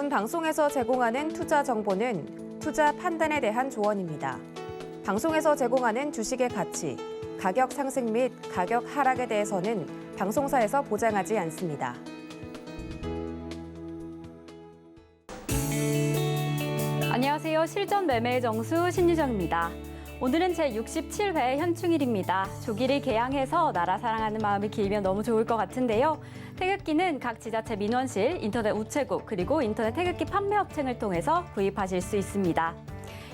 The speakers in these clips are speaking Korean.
본 방송에서 제공하는 투자 정보는 투자 판단에 대한 조언입니다. 방송에서 제공하는 주식의 가치, 가격 상승 및 가격 하락에 대해서는 방송사에서 보장하지 않습니다. 안녕하세요. 실전 매매의 정수 신유정입니다. 오늘은 제67회 현충일입니다. 조기를 개항해서 나라 사랑하는 마음이 길면 너무 좋을 것 같은데요. 태극기는 각 지자체 민원실, 인터넷 우체국, 그리고 인터넷 태극기 판매업체를 통해서 구입하실 수 있습니다.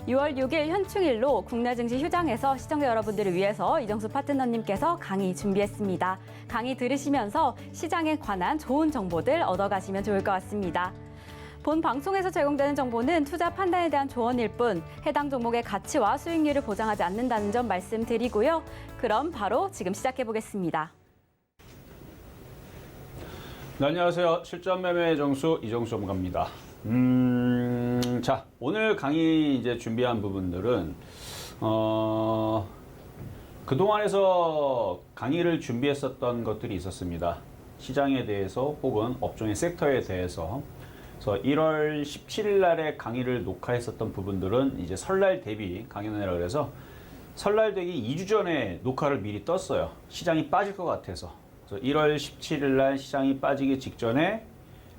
6월 6일 현충일로 국내 증시 휴장에서 시청자 여러분들을 위해서 이정수 파트너님께서 강의 준비했습니다. 강의 들으시면서 시장에 관한 좋은 정보들 얻어가시면 좋을 것 같습니다. 본 방송에서 제공되는 정보는 투자 판단에 대한 조언일 뿐 해당 종목의 가치와 수익률을 보장하지 않는다는 점 말씀드리고요. 그럼 바로 지금 시작해 보겠습니다. 네, 안녕하세요. 실전 매매의 정수 이정수 전문가입니다. 자, 오늘 강의 이제 준비한 부분들은 그동안에서 강의를 준비했었던 것들이 있었습니다. 시장에 대해서 혹은 업종의 섹터에 대해서. 그래서 1월 17일 날에 강의를 녹화했었던 부분들은 이제 설날 대비 강연회라 그래서 설날 되기 2주 전에 녹화를 미리 떴어요. 시장이 빠질 것 같아서. 그래서 1월 17일 날 시장이 빠지기 직전에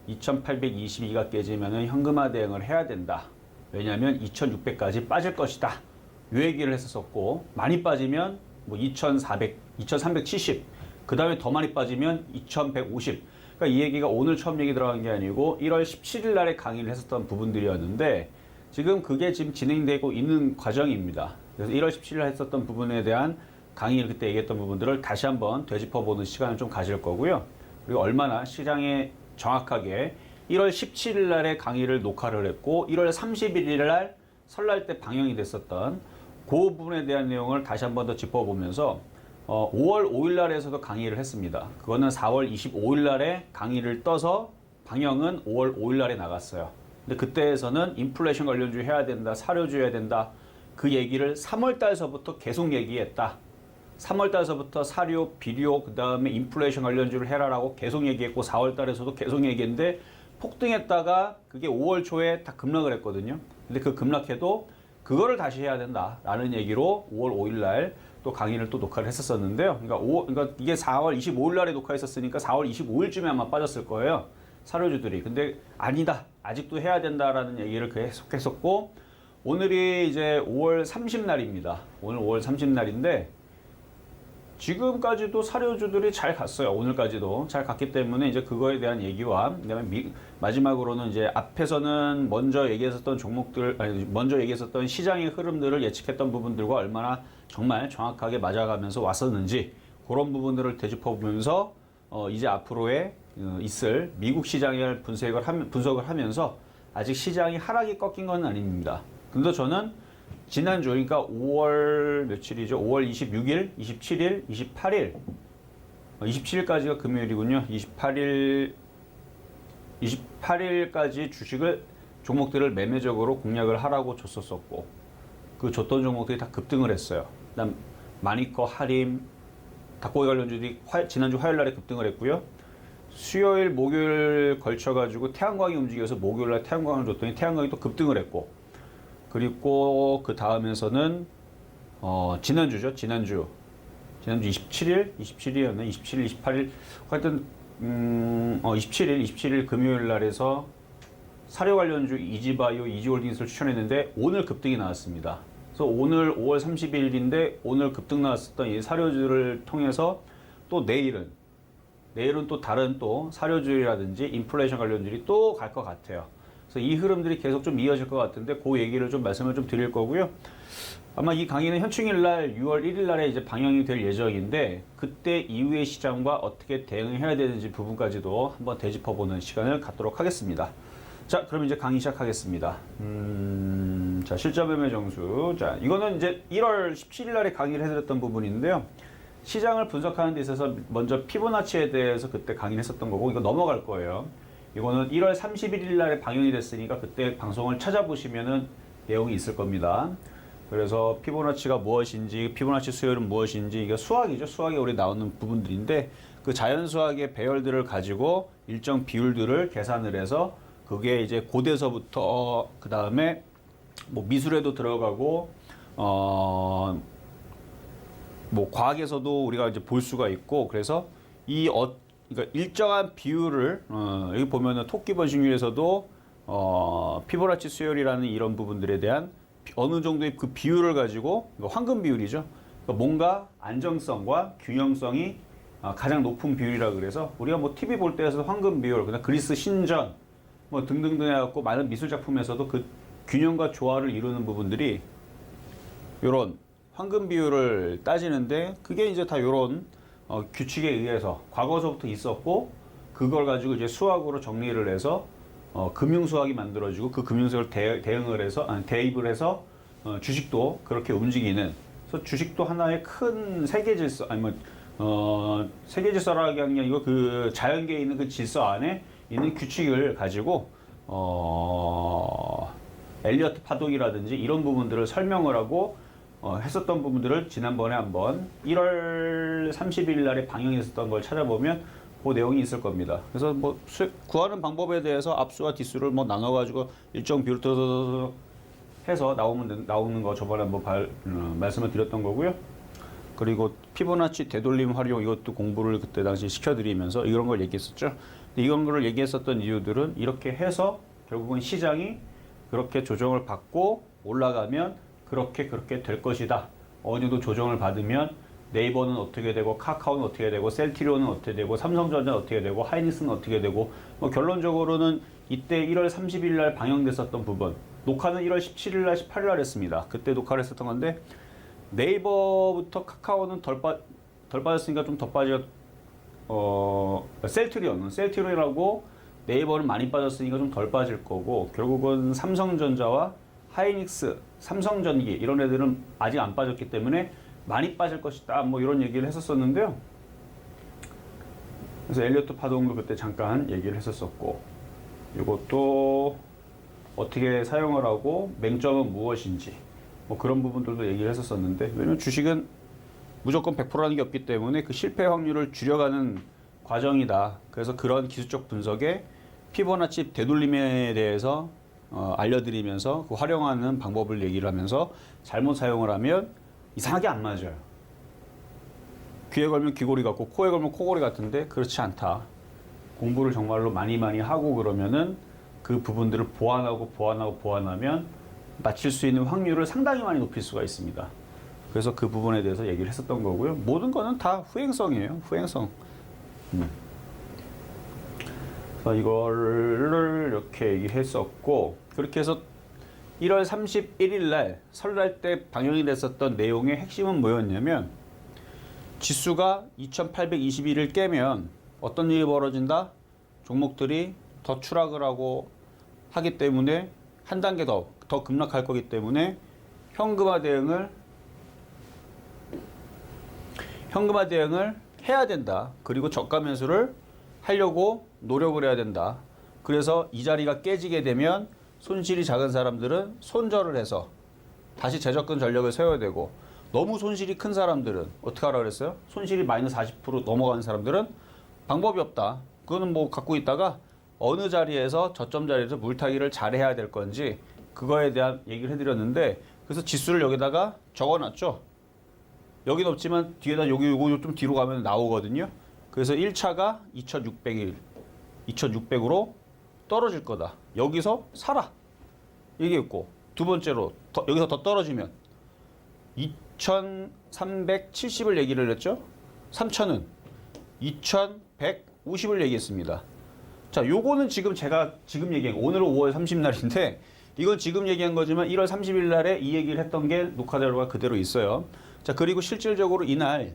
2822가 깨지면은 현금화 대응을 해야 된다. 왜냐하면 2600까지 빠질 것이다. 이 얘기를 했었고, 많이 빠지면 뭐 2370, 그 다음에 더 많이 빠지면 2150. 그러니까 이 얘기가 오늘 처음 얘기 들어간 게 아니고 1월 17일 날에 강의를 했었던 부분들이었는데 지금 그게 지금 진행되고 있는 과정입니다. 그래서 1월 17일 날 했었던 부분에 대한 강의를 그때 얘기했던 부분들을 다시 한번 되짚어보는 시간을 좀 가질 거고요. 그리고 얼마나 시장에 정확하게 1월 17일 날에 강의를 녹화를 했고 1월 31일 날 설날 때 방영이 됐었던 그 부분에 대한 내용을 다시 한번 더 짚어보면서 5월 5일 날에서도 강의를 했습니다. 그거는 4월 25일 날에 강의를 떠서 방영은 5월 5일 날에 나갔어요. 근데 그때에서는 인플레이션 관련주 해야 된다, 사료주 해야 된다. 그 얘기를 3월 달서부터 계속 얘기했다. 3월 달서부터 사료, 비료, 그 다음에 인플레이션 관련주를 해라라고 계속 얘기했고 4월 달에서도 계속 얘기했는데 폭등했다가 그게 5월 초에 다 급락을 했거든요. 근데 그 급락해도 그거를 다시 해야 된다라는 얘기로 5월 5일 날 또 강의를 또 녹화를 했었는데요. 그러니까 이게 4월 25일 날에 녹화했었으니까 4월 25일쯤에 아마 빠졌을 거예요. 사료주들이. 근데 아니다. 아직도 해야 된다라는 얘기를 계속했었고 오늘이 이제 5월 30날입니다. 오늘 5월 30날인데 지금까지도 사료주들이 잘 갔어요. 오늘까지도 잘 갔기 때문에 이제 그거에 대한 얘기와 그다음에 마지막으로는 이제 앞에서는 먼저 얘기했었던 종목들, 먼저 얘기했었던 시장의 흐름들을 예측했던 부분들과 얼마나 정말 정확하게 맞아가면서 왔었는지 그런 부분들을 되짚어보면서 이제 앞으로의 있을 미국 시장을 분석을 하면서 아직 시장이 하락이 꺾인 건 아닙니다. 근데 저는 지난주, 그러니까 5월 며칠이죠? 5월 26일, 27일, 28일, 27일까지가 금요일이군요. 28일까지 종목들을 매매적으로 공략을 하라고 줬었었고, 그 줬던 종목들이 다 급등을 했어요. 그다음 마니커, 하림, 닭고기 관련주들이 지난주 화요일 날에 급등을 했고요. 수요일, 목요일 걸쳐가지고 태양광이 움직여서 목요일 날 태양광을 줬더니 태양광이 또 급등을 했고, 그리고 그 다음에서는 지난주죠. 지난주 27일이었나? 27일, 28일 하여튼 27일 금요일 날에서 사료 관련주 이지바이오, 이지홀딩스를 추천했는데 오늘 급등이 나왔습니다. 그래서 오늘 5월 30일인데 오늘 급등 나왔었던 이 사료주를 통해서 또 내일은 또 다른 또 사료주라든지 인플레이션 관련주들이 또 갈 것 같아요. 그래서 이 흐름들이 계속 좀 이어질 것 같은데 그 얘기를 좀 말씀을 좀 드릴 거고요. 아마 이 강의는 현충일 날 6월 1일 날에 이제 방영이 될 예정인데 그때 이후의 시장과 어떻게 대응해야 되는지 부분까지도 한번 되짚어보는 시간을 갖도록 하겠습니다. 자, 그럼 이제 강의 시작하겠습니다. 자, 실전 매매 정수. 자, 이거는 이제 1월 17일 날에 강의를 해드렸던 부분인데요. 시장을 분석하는 데 있어서 먼저 피보나치에 대해서 그때 강의를 했었던 거고 이거 넘어갈 거예요. 이거는 1월 31일 날에 방영이 됐으니까 그때 방송을 찾아보시면은 내용이 있을 겁니다. 그래서 피보나치가 무엇인지, 피보나치 수열은 무엇인지, 이게 수학이죠. 수학에 우리 나오는 부분들인데 그 자연수학의 배열들을 가지고 일정 비율들을 계산을 해서 그게 이제 고대서부터 그 다음에 뭐 미술에도 들어가고 뭐 과학에서도 우리가 이제 볼 수가 있고 그래서 그러니까 일정한 비율을 여기 보면은 토끼 번식률에서도 피보나치 수열이라는 이런 부분들에 대한 어느 정도의 그 비율을 가지고 황금 비율이죠. 그러니까 뭔가 안정성과 균형성이 가장 높은 비율이라 그래서 우리가 뭐 TV 볼 때에서 황금 비율, 그다음 그리스 신전 뭐 등등등 해갖고 많은 미술 작품에서도 그 균형과 조화를 이루는 부분들이 요런 황금 비율을 따지는데 그게 이제 다 요런 규칙에 의해서 과거서부터 있었고 그걸 가지고 이제 수학으로 정리를 해서 금융수학이 만들어지고 그 금융수학을 대입을 해서 주식도 그렇게 움직이는 그래서 주식도 하나의 큰 세계 질서 아니면 세계 질서라기 하는 게 아니고 그 자연계에 있는 그 질서 안에 있는 규칙을 가지고 엘리어트 파동이라든지 이런 부분들을 설명을 하고 했었던 부분들을 지난번에 한번 1월 30일 날에 방영했었던 걸 찾아보면 그 내용이 있을 겁니다. 그래서 뭐 구하는 방법에 대해서 앞수와 뒷수를 뭐 나눠가지고 일정 비율 해서 나오는 거 저번에 한번 말씀을 드렸던 거고요. 그리고 피보나치 되돌림 활용 이것도 공부를 그때 당시 시켜드리면서 이런 걸 얘기했었죠. 근데 이런 걸 얘기했었던 이유들은 이렇게 해서 결국은 시장이 그렇게 조정을 받고 올라가면 그렇게 될 것이다. 어느 정도 조정을 받으면 네이버는 어떻게 되고 카카오는 어떻게 되고 셀트리온은 어떻게 되고 삼성전자는 어떻게 되고 하이닉스는 어떻게 되고 뭐 결론적으로는 이때 1월 30일 날 방영됐었던 부분 녹화는 1월 17일 날 18일 날 했습니다. 그때 녹화를 했었던 건데 네이버부터 카카오는 덜 빠졌으니까 좀 더 셀트리온이라고 네이버는 많이 빠졌으니까 좀 덜 빠질 거고 결국은 삼성전자와 하이닉스, 삼성전기 이런 애들은 아직 안 빠졌기 때문에 많이 빠질 것이다. 뭐 이런 얘기를 했었었는데요. 그래서 엘리어트 파동도 그때 잠깐 얘기를 했었었고 이것도 어떻게 사용을 하고 맹점은 무엇인지 뭐 그런 부분들도 얘기를 했었었는데 왜냐면 주식은 무조건 100%라는 게 없기 때문에 그 실패 확률을 줄여가는 과정이다. 그래서 그런 기술적 분석에 피보나치 되돌림에 대해서 알려드리면서 그 활용하는 방법을 얘기를 하면서 잘못 사용을 하면 이상하게 안 맞아요. 귀에 걸면 귀고리 같고 코에 걸면 코골이 같은데 그렇지 않다. 공부를 정말로 많이 하고 그러면은 그 부분들을 보완하면 맞출 수 있는 확률을 상당히 많이 높일 수가 있습니다. 그래서 그 부분에 대해서 얘기를 했었던 거고요. 모든 거는 다 후행성이에요. 후행성. 그래서 이거를 이렇게 얘기했었고 그렇게 해서 1월 31일 날 설날 때 방영이 됐었던 내용의 핵심은 뭐였냐면 지수가 2821을 깨면 어떤 일이 벌어진다? 종목들이 더 추락을 하고 하기 때문에 한 단계 더 급락할 거기 때문에 현금화 대응을 해야 된다. 그리고 저가 매수를 하려고 노력을 해야 된다. 그래서 이 자리가 깨지게 되면 손실이 작은 사람들은 손절을 해서 다시 재접근 전략을 세워야 되고 너무 손실이 큰 사람들은 어떻게 하라 그랬어요? 손실이 마이너스 40% 넘어가는 사람들은 방법이 없다. 그거는 뭐 갖고 있다가 어느 자리에서 저점 자리에서 물타기를 잘 해야 될 건지 그거에 대한 얘기를 해드렸는데 그래서 지수를 여기다가 적어놨죠. 여긴 없지만 뒤에다 요거 좀 뒤로 가면 나오거든요. 그래서 1차가 2600으로 떨어질 거다. 여기서 사라. 얘기했고 두 번째로 여기서 더 떨어지면 2370을 얘기를 했죠. 3천은 2150을 얘기했습니다. 자, 요거는 제가 지금 얘기한 오늘은 5월 30날인데 이건 지금 얘기한 거지만 1월 30일 날에 이 얘기를 했던 게 녹화대로가 그대로 있어요. 자, 그리고 실질적으로 이날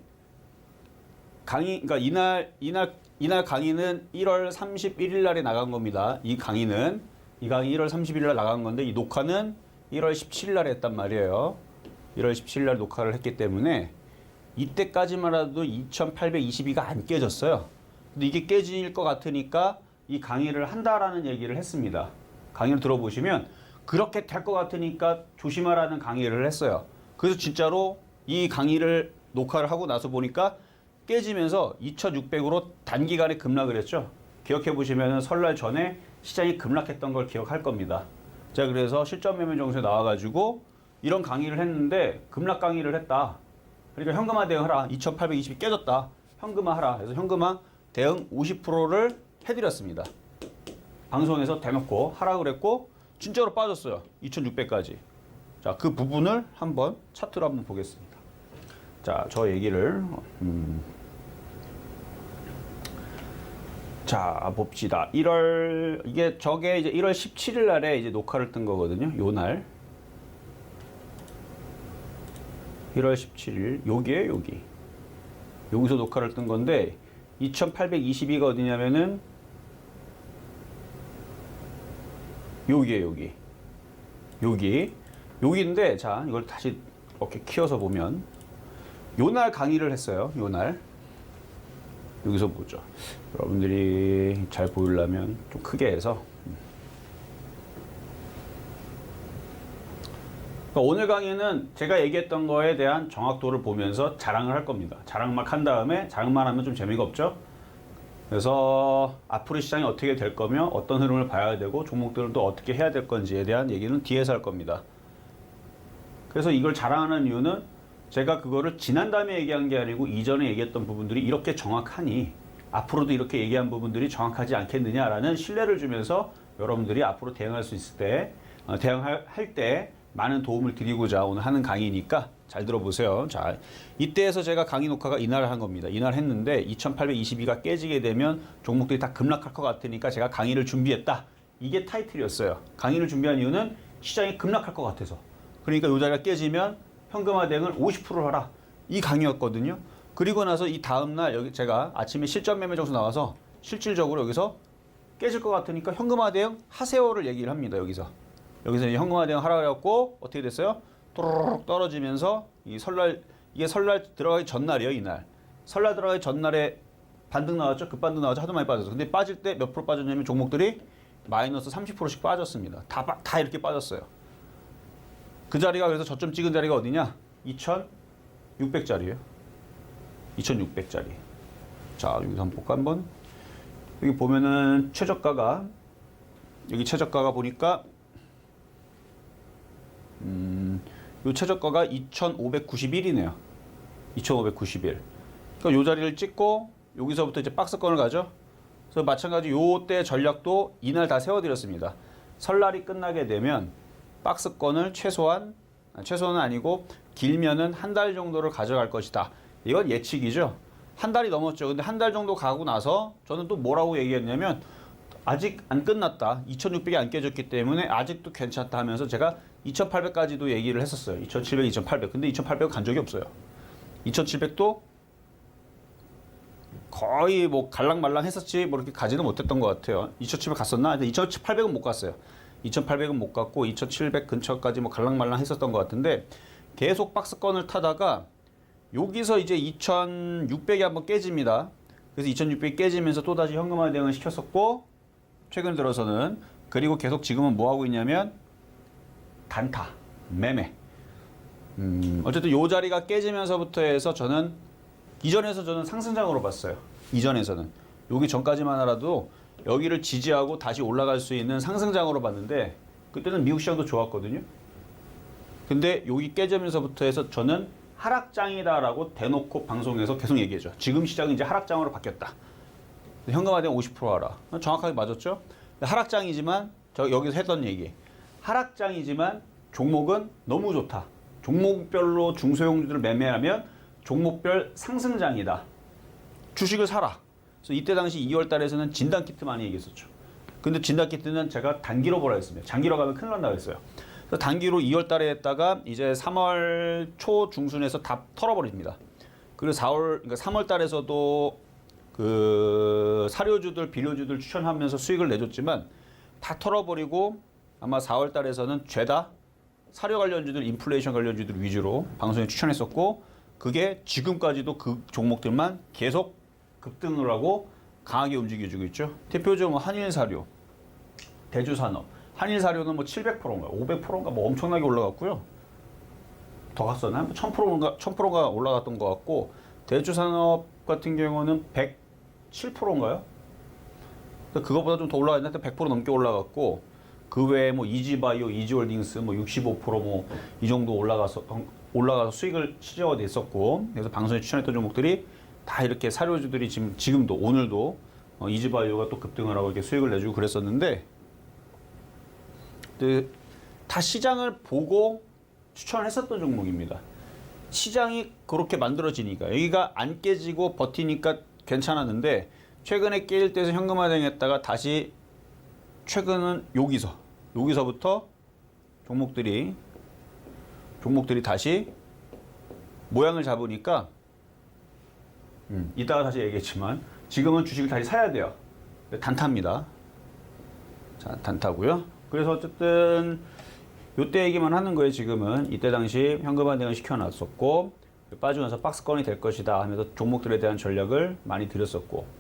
강의, 그러니까 이날 강의는 1월 31일 날에 나간 겁니다. 이 강의 1월 30일 날 나간 건데 이 녹화는 1월 17일 날에 했단 말이에요. 1월 17일 날 녹화를 했기 때문에 이때까지만 해도 2822가 안 깨졌어요. 근데 이게 깨질 것 같으니까 이 강의를 한다라는 얘기를 했습니다. 강의를 들어보시면 그렇게 될 것 같으니까 조심하라는 강의를 했어요. 그래서 진짜로 이 강의를 녹화를 하고 나서 보니까 깨지면서 2600으로 단기간에 급락을 했죠. 기억해 보시면 설날 전에 시장이 급락했던 걸 기억할 겁니다. 제가 그래서 실전 매매 정수에 나와가지고 이런 강의를 했는데 급락 강의를 했다. 그러니까 현금화 대응하라. 2,820이 깨졌다. 현금화 하라. 그래서 현금화 대응 50%를 해드렸습니다. 방송에서 대놓고 하라 그랬고 진짜로 빠졌어요. 2,600까지. 자, 그 부분을 한번 차트로 한번 보겠습니다. 자, 저 얘기를 자, 봅시다. 저게 이제 1월 17일 날에 이제 녹화를 뜬 거거든요. 요 날. 1월 17일. 여기에요, 여기. 여기서 녹화를 뜬 건데 2,822가 어디냐면은 여기에요, 여기. 여기인데 자, 이걸 다시 이렇게 키워서 보면 요 날 강의를 했어요. 요 날. 여기서 보죠. 여러분들이 잘 보이려면 좀 크게 해서. 그러니까 오늘 강의는 제가 얘기했던 거에 대한 정확도를 보면서 자랑을 할 겁니다. 자랑 막 한 다음에 자랑만 하면 좀 재미가 없죠. 그래서 앞으로 시장이 어떻게 될 거며 어떤 흐름을 봐야 되고 종목들은 또 어떻게 해야 될 건지에 대한 얘기는 뒤에서 할 겁니다. 그래서 이걸 자랑하는 이유는 제가 그거를 지난 다음에 얘기한 게 아니고 이전에 얘기했던 부분들이 이렇게 정확하니 앞으로도 이렇게 얘기한 부분들이 정확하지 않겠느냐라는 신뢰를 주면서 여러분들이 앞으로 대응할 수 있을 때 대응할 때 많은 도움을 드리고자 오늘 하는 강의니까 잘 들어보세요. 자, 이때에서 제가 강의 녹화가 이날 한 겁니다. 이날 했는데 2,822가 깨지게 되면 종목들이 다 급락할 것 같으니까 제가 강의를 준비했다. 이게 타이틀이었어요. 강의를 준비한 이유는 시장이 급락할 것 같아서. 그러니까 이 자리가 깨지면 현금화 대응을 50%를 하라. 이 강의였거든요. 그리고 나서 이 다음날 여기 제가 아침에 실전 매매 정수 나와서 실질적으로 여기서 깨질 것 같으니까 현금화 대응 하세요를 얘기를 합니다. 여기서 현금화 대응 하라고 해갖고 어떻게 됐어요? 또르륵 떨어지면서 이게 설날 들어가기 전날이에요. 이날 설날 들어가기 전날에 반등 나왔죠. 급반등 나왔죠. 하도 많이 빠져서. 근데 빠질 때 몇 프로 빠졌냐면 종목들이 마이너스 30%씩 빠졌습니다. 다 이렇게 빠졌어요. 그 자리가 그래서 저점 찍은 자리가 어디냐? 2,600짜리예요. 2,600짜리. 자, 여기서 한번 볼까 한번. 여기 보면은 최저가가 보니까 요 최저가가 2,591이네요. 2,591. 그러니까 요 자리를 찍고 여기서부터 이제 박스권을 가죠. 그래서 마찬가지 요때 전략도 이날 다 세워드렸습니다. 설날이 끝나게 되면 박스권을 최소한은 아니고 길면은 한 달 정도를 가져갈 것이다. 이건 예측이죠. 한 달이 넘었죠. 근데 한 달 정도 가고 나서 저는 또 뭐라고 얘기했냐면 아직 안 끝났다. 2,600이 안 깨졌기 때문에 아직도 괜찮다 하면서 제가 2,800까지도 얘기를 했었어요. 2,700, 2,800. 근데 2,800은 간 적이 없어요. 2,700도 거의 뭐 갈랑말랑 했었지 뭐 이렇게 가지는 못했던 것 같아요. 2,700 갔었나? 근데 2,800은 못 갔어요. 2,800은 못 갔고 2,700 근처까지 뭐 갈랑말랑 했었던 것 같은데 계속 박스권을 타다가 여기서 이제 2,600이 한번 깨집니다. 그래서 2,600이 깨지면서 또다시 현금화 대응을 시켰었고 최근 들어서는 그리고 계속 지금은 뭐 하고 있냐면 단타, 매매. 어쨌든 요 자리가 깨지면서부터 해서 이전에서 저는 상승장으로 봤어요. 이전에서는 여기 전까지만 하라도 여기를 지지하고 다시 올라갈 수 있는 상승장으로 봤는데 그때는 미국 시장도 좋았거든요. 근데 여기 깨지면서부터 해서 저는 하락장이다라고 대놓고 방송에서 계속 얘기해줘. 지금 시장은 이제 하락장으로 바뀌었다. 현금화 대응 50% 하라. 정확하게 맞았죠? 하락장이지만 저 여기서 했던 얘기. 하락장이지만 종목은 너무 좋다. 종목별로 중소형주들을 매매하면 종목별 상승장이다. 주식을 사라. 그래서 이때 당시 2월 달에서는 진단키트 많이 얘기했었죠. 근데 진단키트는 제가 단기로 보라 했습니다. 장기로 가면 큰일 난다고 했어요. 그래서 단기로 2월 달에 했다가 이제 3월 초 중순에서 다 털어버립니다. 그리고 3월 달에서도 그 사료주들, 비료주들 추천하면서 수익을 내줬지만 다 털어버리고 아마 4월 달에서는 죄다 사료 관련주들, 인플레이션 관련주들 위주로 방송에 추천했었고 그게 지금까지도 그 종목들만 계속 급등을 하고 강하게 움직여주고 있죠. 대표적으로 한일사료, 대주산업. 한일사료는 뭐 700%인가 500%인가 뭐 엄청나게 올라갔고요. 더 갔었나? 1000%가 올라갔던 것 같고 대주산업 같은 경우는 107%인가요? 그것보다 좀 더 올라갔는데 100% 넘게 올라갔고 그 외에 뭐 이지바이오, 이지홀딩스 뭐 65% 이 정도 올라가서 수익을 시저가 됐었고 그래서 방송에 추천했던 종목들이 다 이렇게 사료주들이 지금도 오늘도 이지바이오가 또 급등을 하고 이렇게 수익을 내주고 그랬었는데 다 시장을 보고 추천을 했었던 종목입니다. 시장이 그렇게 만들어지니까 여기가 안 깨지고 버티니까 괜찮았는데 최근에 깨질 때에서 현금화당했다가 다시 최근은 여기서부터 종목들이 다시 모양을 잡으니까 이따가 다시 얘기했지만 지금은 주식을 다시 사야 돼요. 단타입니다. 자, 단타고요. 그래서 어쨌든 요때 얘기만 하는 거예요. 지금은 이때 당시 현금화당을 시켜놨었고 빠지면서 박스권이 될 것이다 하면서 종목들에 대한 전략을 많이 드렸었고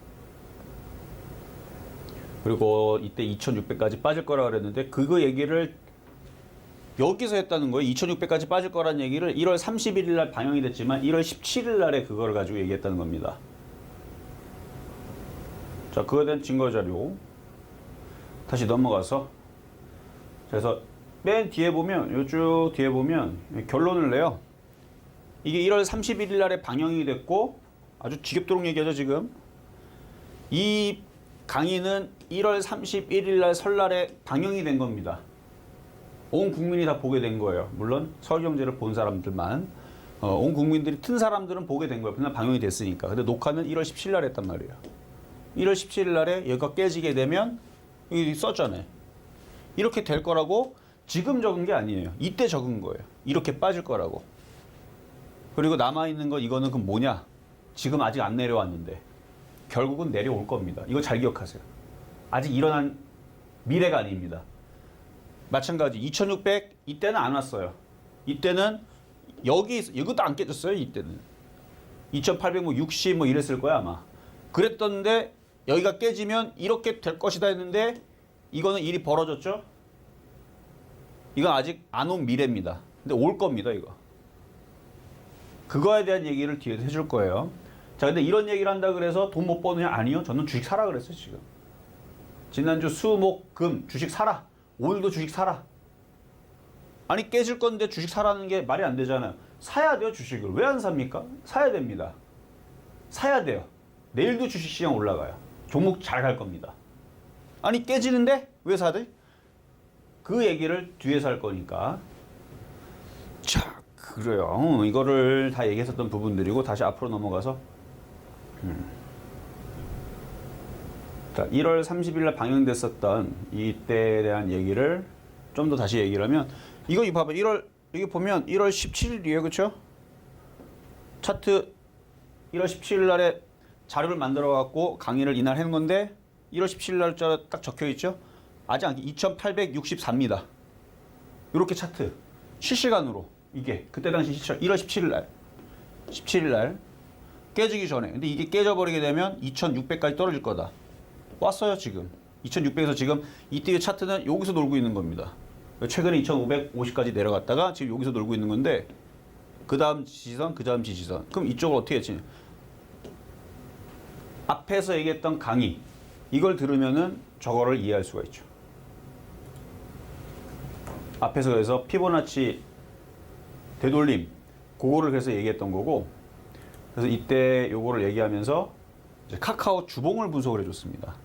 그리고 이때 2600까지 빠질 거라 그랬는데 그거 얘기를 여기서 했다는 거예요. 2600까지 빠질 거라는 얘기를 1월 31일 날 반영이 됐지만 1월 17일 날에 그거를 가지고 얘기했다는 겁니다. 자, 그거에 대한 증거 자료 다시 넘어가서 그래서 맨 뒤에 보면 요쪽 뒤에 보면 결론을 내요. 이게 1월 31일 날에 방영이 됐고 아주 지겹도록 얘기하죠 지금. 이 강의는 1월 31일 날 설날에 방영이 된 겁니다. 온 국민이 다 보게 된 거예요. 물론 서울경제를 본 사람들만 온 국민들이 튼 사람들은 보게 된 거예요. 그냥 방영이 됐으니까. 근데 녹화는 1월 17일 날 했단 말이에요. 1월 17일 날에 여기가 깨지게 되면 여기 썼잖아요. 이렇게 될 거라고 지금 적은 게 아니에요. 이때 적은 거예요. 이렇게 빠질 거라고. 그리고 남아있는 거 이거는 그럼 뭐냐? 지금 아직 안 내려왔는데 결국은 내려올 겁니다. 이거 잘 기억하세요. 아직 일어난 미래가 아닙니다. 마찬가지 2600 이때는 안 왔어요. 이때는 이것도 안 깨졌어요. 이때는 2860 뭐 이랬을 거야 아마. 그랬던데 여기가 깨지면 이렇게 될 것이다 했는데 이거는 일이 벌어졌죠. 이건 아직 안 온 미래입니다. 근데 올 겁니다 이거. 그거에 대한 얘기를 뒤에서 해줄 거예요. 자, 근데 이런 얘기를 한다 그래서 돈 못 버느냐? 아니요. 저는 주식 사라 그랬어요 지금. 지난주 수, 목, 금 주식 사라. 오늘도 주식 사라. 아니 깨질 건데 주식 사라는 게 말이 안 되잖아요. 사야 돼요 주식을. 왜 안 삽니까? 사야 됩니다. 사야 돼요. 내일도 주식시장 올라가요. 종목 잘 갈 겁니다. 아니 깨지는데 왜 사지? 그 얘기를 뒤에서 할 거니까. 자, 그래요. 이거를 다 얘기했었던 부분들이고 다시 앞으로 넘어가서 자, 1월 30일 날 방영됐었던 이때에 대한 얘기를 좀 더 다시 얘기를 하면 이거 봐봐. 여기 보면 1월 17일이에요. 그렇죠? 차트 1월 17일 날에 자료를 만들어 갖고 강의를 이날 한 건데 1월 17일 날짜 딱 적혀 있죠? 아직 안 2864입니다. 이렇게 차트 실시간으로 이게 그때 당시 1월 17일 날 깨지기 전에. 근데 이게 깨져버리게 되면 2600까지 떨어질 거다. 왔어요 지금. 2600에서 지금 이때의 차트는 여기서 놀고 있는 겁니다. 최근에 2550까지 내려갔다가 지금 여기서 놀고 있는 건데 그 다음 지지선, 그 다음 지지선. 그럼 이쪽을 어떻게 했지? 앞에서 얘기했던 강의 이걸 들으면은 저거를 이해할 수가 있죠. 앞에서 그래서 피보나치 되돌림 그거를 그래서 얘기했던 거고 그래서 이때 요거를 얘기하면서 이제 카카오 주봉을 분석을 해줬습니다.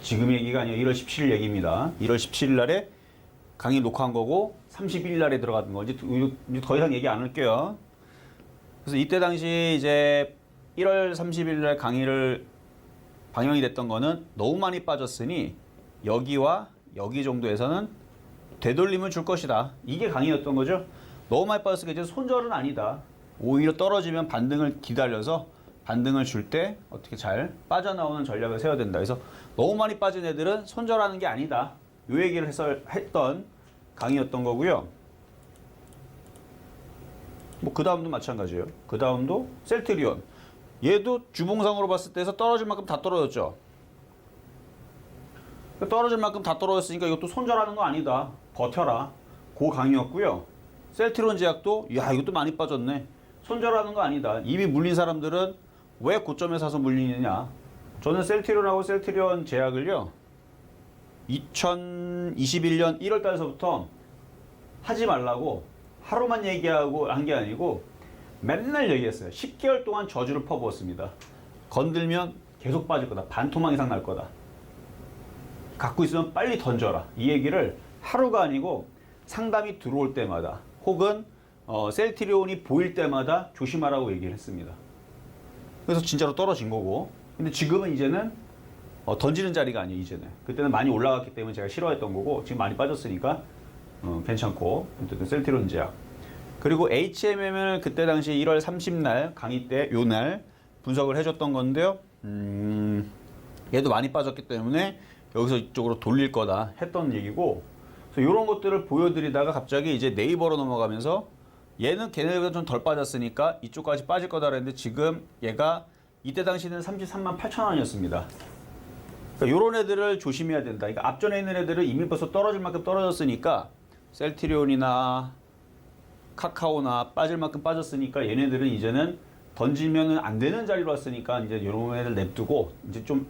지금 얘기가 아니라 1월 17일 얘기입니다. 1월 17일 날에 강의 녹화한 거고 31일 날에 들어갔던 거 이제 더 이상 얘기 안 할게요. 그래서 이때 당시 이제 1월 30일 날 강의를 방영이 됐던 거는 너무 많이 빠졌으니 여기와 여기 정도에서는 되돌림을 줄 것이다. 이게 강의였던 거죠. 너무 많이 빠졌으니까 이제 손절은 아니다. 오히려 떨어지면 반등을 기다려서 반등을 줄 때 어떻게 잘 빠져나오는 전략을 세워야 된다. 그래서 너무 많이 빠진 애들은 손절하는 게 아니다. 요 얘기를 했던 강의였던 거고요. 뭐 그 다음도 마찬가지예요. 그 다음도 셀트리온. 얘도 주봉상으로 봤을 때에서 떨어질 만큼 다 떨어졌죠. 떨어질 만큼 다 떨어졌으니까 이것도 손절하는 거 아니다. 버텨라. 그 강의였고요. 셀트리온 제약도 야 이것도 많이 빠졌네. 손절하는 거 아니다. 이미 물린 사람들은 왜 고점에 사서 물리느냐. 저는 셀트리온하고 셀트리온 제약을요 2021년 1월 달서부터 하지 말라고 하루만 얘기하고 한 게 아니고 맨날 얘기했어요. 10개월 동안 저주를 퍼부었습니다. 건들면 계속 빠질 거다. 반토막 이상 날 거다. 갖고 있으면 빨리 던져라. 이 얘기를 하루가 아니고 상담이 들어올 때마다 혹은 셀트리온이 보일 때마다 조심하라고 얘기를 했습니다. 그래서 진짜로 떨어진 거고, 근데 지금은 이제는 던지는 자리가 아니에요. 이제는 그때는 많이 올라갔기 때문에 제가 싫어했던 거고, 지금 많이 빠졌으니까 괜찮고, 어쨌든 셀트리온 제약. 그리고 HMM을 그때 당시 1월 30날 강의 때 요 날 분석을 해줬던 건데요. 얘도 많이 빠졌기 때문에 여기서 이쪽으로 돌릴 거다 했던 얘기고, 그래서 이런 것들을 보여드리다가 갑자기 이제 네이버로 넘어가면서 얘는 걔네보다 좀 덜 빠졌으니까 이쪽까지 빠질 거다 그랬는데, 지금 얘가 이때 당시는 33만 8천 원이었습니다. 그러니까 이런 애들을 조심해야 된다. 그러니까 앞전에 있는 애들은 이미 벌써 떨어질 만큼 떨어졌으니까, 셀트리온이나 카카오나 빠질 만큼 빠졌으니까 얘네들은 이제는 던지면은 안 되는 자리로 왔으니까 이제 이런 애들 냅두고 이제 좀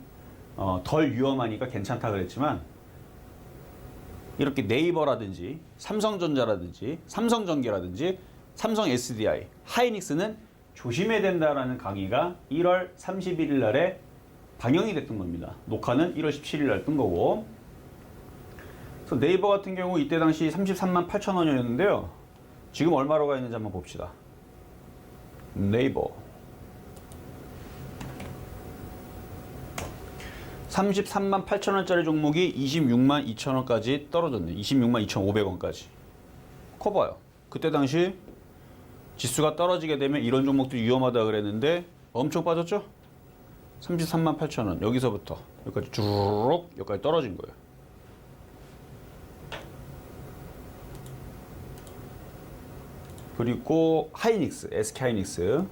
덜 위험하니까 괜찮다 그랬지만, 이렇게 네이버라든지 삼성전자라든지 삼성전기라든지 삼성 SDI, 하이닉스는 조심해야 된다라는 강의가 1월 31일 날에 방영이 됐던 겁니다. 녹화는 1월 17일 날 뜬 거고. 그래서 네이버 같은 경우 이때 당시 33만 8천 원이었는데요. 지금 얼마로 가 있는지 한번 봅시다. 네이버 33만 8천 원짜리 종목이 26만 2천 원까지 떨어졌네. 26만 2,500원까지. 커봐요. 그때 당시 지수가 떨어지게 되면 이런 종목도 위험하다 그랬는데 엄청 빠졌죠? 33만 8천 원. 여기서부터 여기까지 쭉 여기까지 떨어진 거예요. 그리고 하이닉스, SK 하이닉스.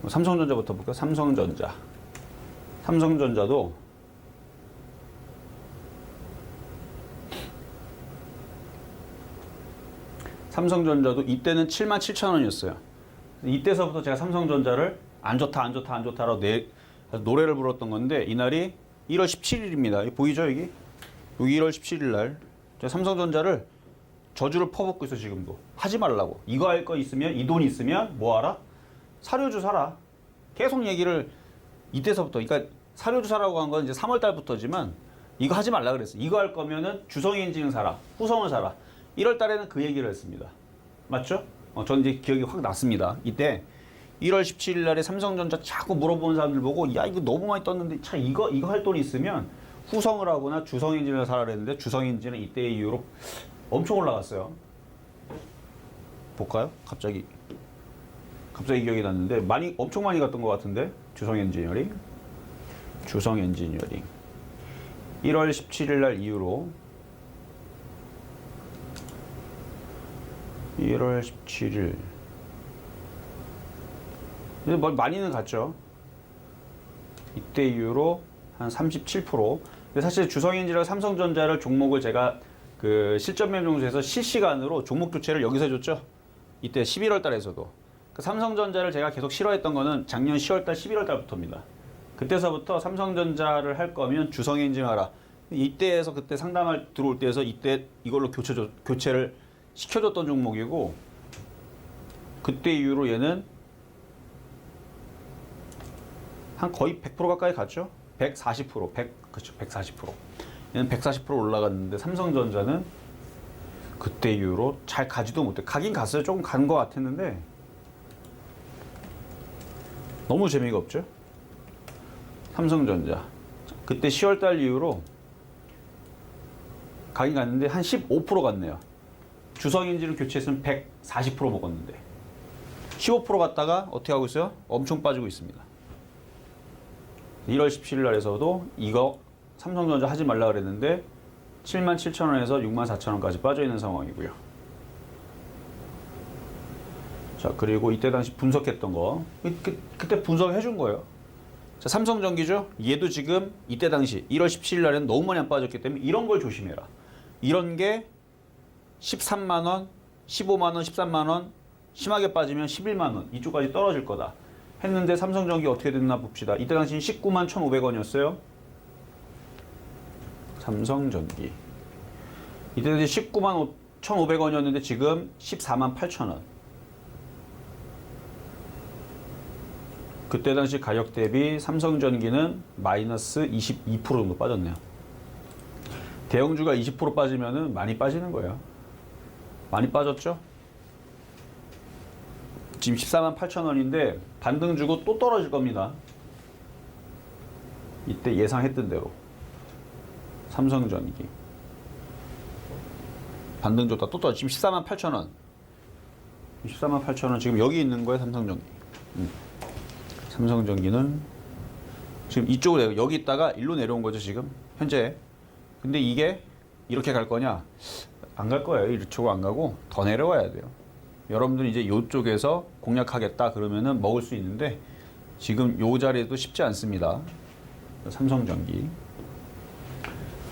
삼성전자부터 볼까요? 삼성전자. 삼성전자도 이때는 7만 7천 원이었어요. 이때서부터 제가 삼성전자를 안 좋다라고 노래를 불렀던 건데, 이날이 1월 17일입니다. 보이죠, 여기? 여기 1월 17일 날 제가 삼성전자를 저주를 퍼붓고 있어. 지금도 하지 말라고. 이거 할 거 있으면, 이 돈 있으면 뭐 하라? 사료주 사라. 계속 얘기를 이때서부터. 그러니까 사료주 사라고 한 건 이제 3월 달부터지만 이거 하지 말라 그랬어. 이거 할 거면은 주성엔진을 사라, 후성을 사라. 1월 달에는 그 얘기를 했습니다. 맞죠? 전 이제 기억이 확 났습니다. 이때 1월 17일 날에 삼성전자 자꾸 물어보는 사람들 보고, 야 이거 너무 많이 떴는데 차 이거 할 돈 있으면 후성을 하거나 주성엔진을 사라 그랬는데, 주성엔진은 이때 이후로 엄청 올라갔어요. 볼까요? 갑자기 기억이 났는데 엄청 많이 갔던 것 같은데. 주성엔지니어링 1월 17일 날 이후로 1월 17일 근데 많이는 갔죠. 이때 이후로 한 37%. 근데 사실 주성엔지랑 삼성전자를 종목을 제가 그 실전 매매정수에서 실시간으로 종목 교체를 여기서 해줬죠. 이때 11월 달에서도. 그 삼성전자를 제가 계속 싫어했던 거는 작년 10월 달, 11월 달부터입니다. 그때서부터 삼성전자를 할 거면 주성엔진 하라. 이때에서 그때 상담을 들어올 때에서 이때 이걸로 교체를 시켜줬던 종목이고, 그때 이후로 얘는 한 거의 100% 가까이 갔죠. 140%, 그렇죠. 140%. 얘는 140% 올라갔는데, 삼성전자는 그때 이후로 잘 가지도 못해. 가긴 갔어요. 조금 간 것 같았는데 너무 재미가 없죠. 삼성전자 그때 10월 달 이후로 가긴 갔는데 한 15% 갔네요. 주성엔진을 교체했으면 140% 먹었는데 15% 갔다가 어떻게 하고 있어요? 엄청 빠지고 있습니다. 1월 17일 날에서도 이거 삼성전자 하지 말라 그랬는데 7만 7천 원에서 6만 4천 원까지 빠져 있는 상황이고요. 자, 그리고 이때 당시 분석했던 거, 그때 분석해 준 거예요. 자, 삼성전기죠. 얘도 지금 이때 당시 1월 17일 날에는 너무 많이 안 빠졌기 때문에 이런 걸 조심해라. 이런 게 13만 원, 15만 원, 13만 원, 심하게 빠지면 11만 원 이쪽까지 떨어질 거다. 했는데 삼성전기 어떻게 됐나 봅시다. 이때 당시 19만 1,500원이었어요. 삼성전기. 이때 당시 19만 1,500원이었는데 지금 14만 8,000원. 그때 당시 가격 대비 삼성전기는 마이너스 22% 정도 빠졌네요. 대형주가 20% 빠지면은 많이 빠지는 거예요. 많이 빠졌죠? 지금 14만 8,000원인데 반등 주고 또 떨어질 겁니다. 이때 예상했던 대로. 삼성전기. 반등 줬다 또 떨어져. 지금 14만 8,000원. 14만 8,000원 지금 여기 있는 거예요, 삼성전기. 삼성전기는 지금 이쪽으로 여기 있다가 일로 내려온 거죠, 지금. 현재. 근데 이게 이렇게 갈 거냐? 안 갈 거예요. 이쪽으로 안 가고 더 내려와야 돼요. 여러분들이 이제 이쪽에서 공략하겠다 그러면은 먹을 수 있는데 지금 요 자리에도 쉽지 않습니다. 삼성전기.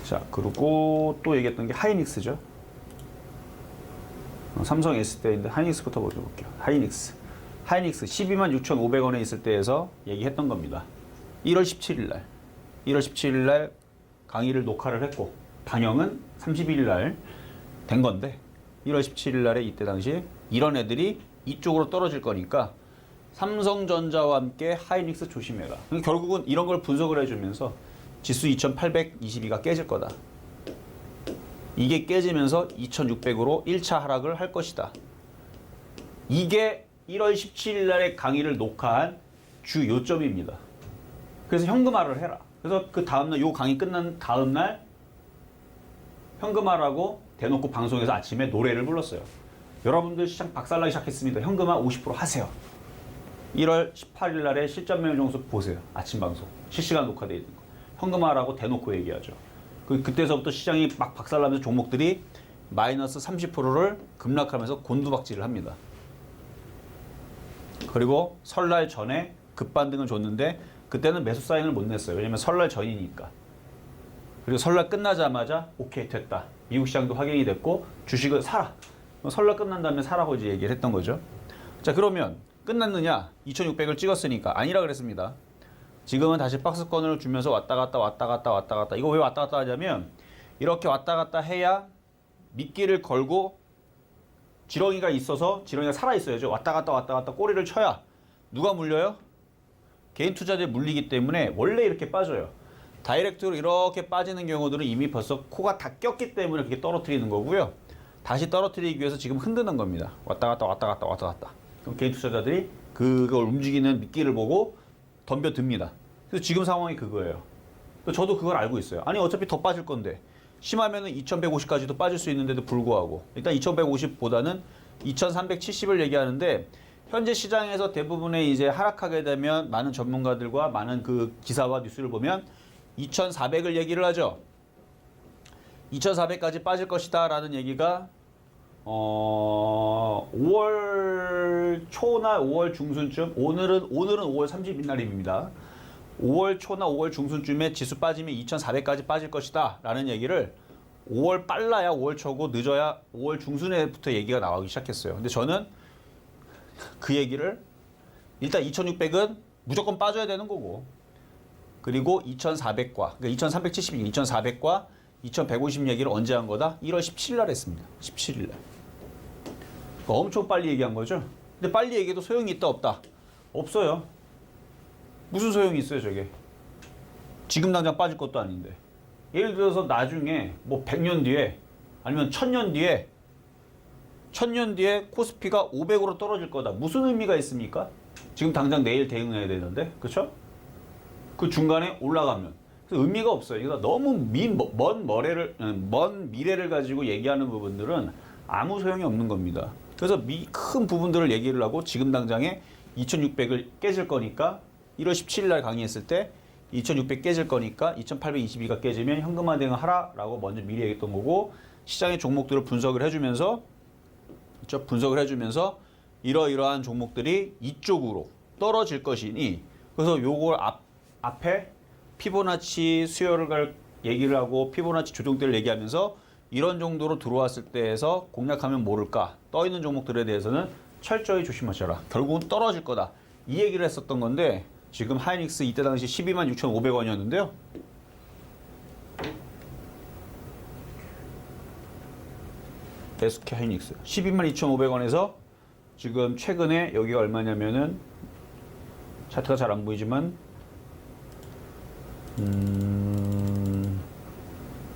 자, 그리고 또 얘기했던 게 하이닉스죠. 삼성 S대인데 하이닉스부터 먼저 볼게요. 하이닉스 12만 6,500원에 있을 때에서 얘기했던 겁니다. 1월 17일 날. 1월 17일 날 강의를 녹화를 했고 방영은 31일 날 된 건데 1월 17일 날에 이때 당시 이런 애들이 이쪽으로 떨어질 거니까 삼성전자와 함께 하이닉스 조심해라. 결국은 이런 걸 분석을 해주면서 지수 2822가 깨질 거다. 이게 깨지면서 2600으로 1차 하락을 할 것이다. 이게 1월 17일 날에 강의를 녹화한 주 요점입니다. 그래서 현금화를 해라. 그래서 그 다음날 요 강의 끝난 다음날 현금화라고 대놓고 방송에서 아침에 노래를 불렀어요. 여러분들 시장 박살나기 시작했습니다. 현금화 50% 하세요. 1월 18일 날에 실전 매매 정수 보세요. 아침 방송. 실시간 녹화되어 있는 거. 현금화라고 대놓고 얘기하죠. 그때서부터 시장이 막 박살나면서 종목들이 마이너스 30%를 급락하면서 곤두박질을 합니다. 그리고 설날 전에 급반등을 줬는데 그때는 매수 사인을 못 냈어요. 왜냐면 설날 전이니까. 그리고 설날 끝나자마자 오케이 됐다. 미국 시장도 확인이 됐고 주식을 사라. 설날 끝난 다음에 사라고 이제 얘기를 했던 거죠. 자, 그러면 끝났느냐? 2600을 찍었으니까 아니라 그랬습니다. 지금은 다시 박스권을 주면서 왔다 갔다. 이거 왜 왔다 갔다 하냐면 이렇게 왔다 갔다 해야 미끼를 걸고 지렁이가 있어서 지렁이가 살아있어야죠. 왔다 갔다 꼬리를 쳐야 누가 물려요? 개인 투자자들이 물리기 때문에 원래 이렇게 빠져요. 다이렉트로 이렇게 빠지는 경우들은 이미 벌써 코가 다 꼈기 때문에 그렇게 떨어뜨리는 거고요. 다시 떨어뜨리기 위해서 지금 흔드는 겁니다. 왔다 갔다. 그럼 개인 투자자들이 그걸 움직이는 미끼를 보고 덤벼듭니다. 그래서 지금 상황이 그거예요. 저도 그걸 알고 있어요. 아니 어차피 더 빠질 건데 심하면은 2150까지도 빠질 수 있는데도 불구하고 일단 2150보다는 2370을 얘기하는데 현재 시장에서 대부분의 이제 하락하게 되면 많은 전문가들과 많은 그 기사와 뉴스를 보면 2400을 얘기를 하죠. 2400까지 빠질 것이다 라는 얘기가 5월 초나 5월 중순쯤 오늘은 5월 30일 날입니다. 5월 초나 5월 중순쯤에 지수 빠지면 2400까지 빠질 것이다 라는 얘기를 5월 빨라야 5월 초고 늦어야 5월 중순에부터 얘기가 나오기 시작했어요. 근데 저는 그 얘기를 일단 2600은 무조건 빠져야 되는 거고 그리고 2400과 그러니까 2370, 2400과 2150 얘기를 언제 한 거다? 1월 17일 날 했습니다. 17일 날. 그러니까 엄청 빨리 얘기한 거죠. 근데 빨리 얘기해도 소용이 있다 없다? 없어요. 무슨 소용이 있어요 저게. 지금 당장 빠질 것도 아닌데. 예를 들어서 나중에 뭐 100년 뒤에 아니면 1000년 뒤에 코스피가 500으로 떨어질 거다. 무슨 의미가 있습니까? 지금 당장 내일 대응해야 되는데. 그렇죠? 그 중간에 올라가면 그래서 의미가 없어요. 그러니까 너무 먼 미래를 가지고 얘기하는 부분들은 아무 소용이 없는 겁니다. 그래서 큰 부분들을 얘기를 하고 지금 당장에 2600을 깨질 거니까 1월 17일 날 강의했을 때 2600 깨질 거니까 2822가 깨지면 현금화 대응 하라라고 먼저 미리 얘기했던 거고 시장의 종목들을 분석을 해주면서 이러이러한 종목들이 이쪽으로 떨어질 것이니 그래서 요걸 앞에 피보나치 수요를 얘기를 하고 피보나치 조정대를 얘기하면서 이런 정도로 들어왔을 때에서 공략하면 모를까 떠있는 종목들에 대해서는 철저히 조심하셔라. 결국은 떨어질 거다. 이 얘기를 했었던 건데 지금 하이닉스 이때 당시 126,500원이었는데요. SK 하이닉스 122,500원에서 지금 최근에 여기가 얼마냐면은 차트가 잘 안 보이지만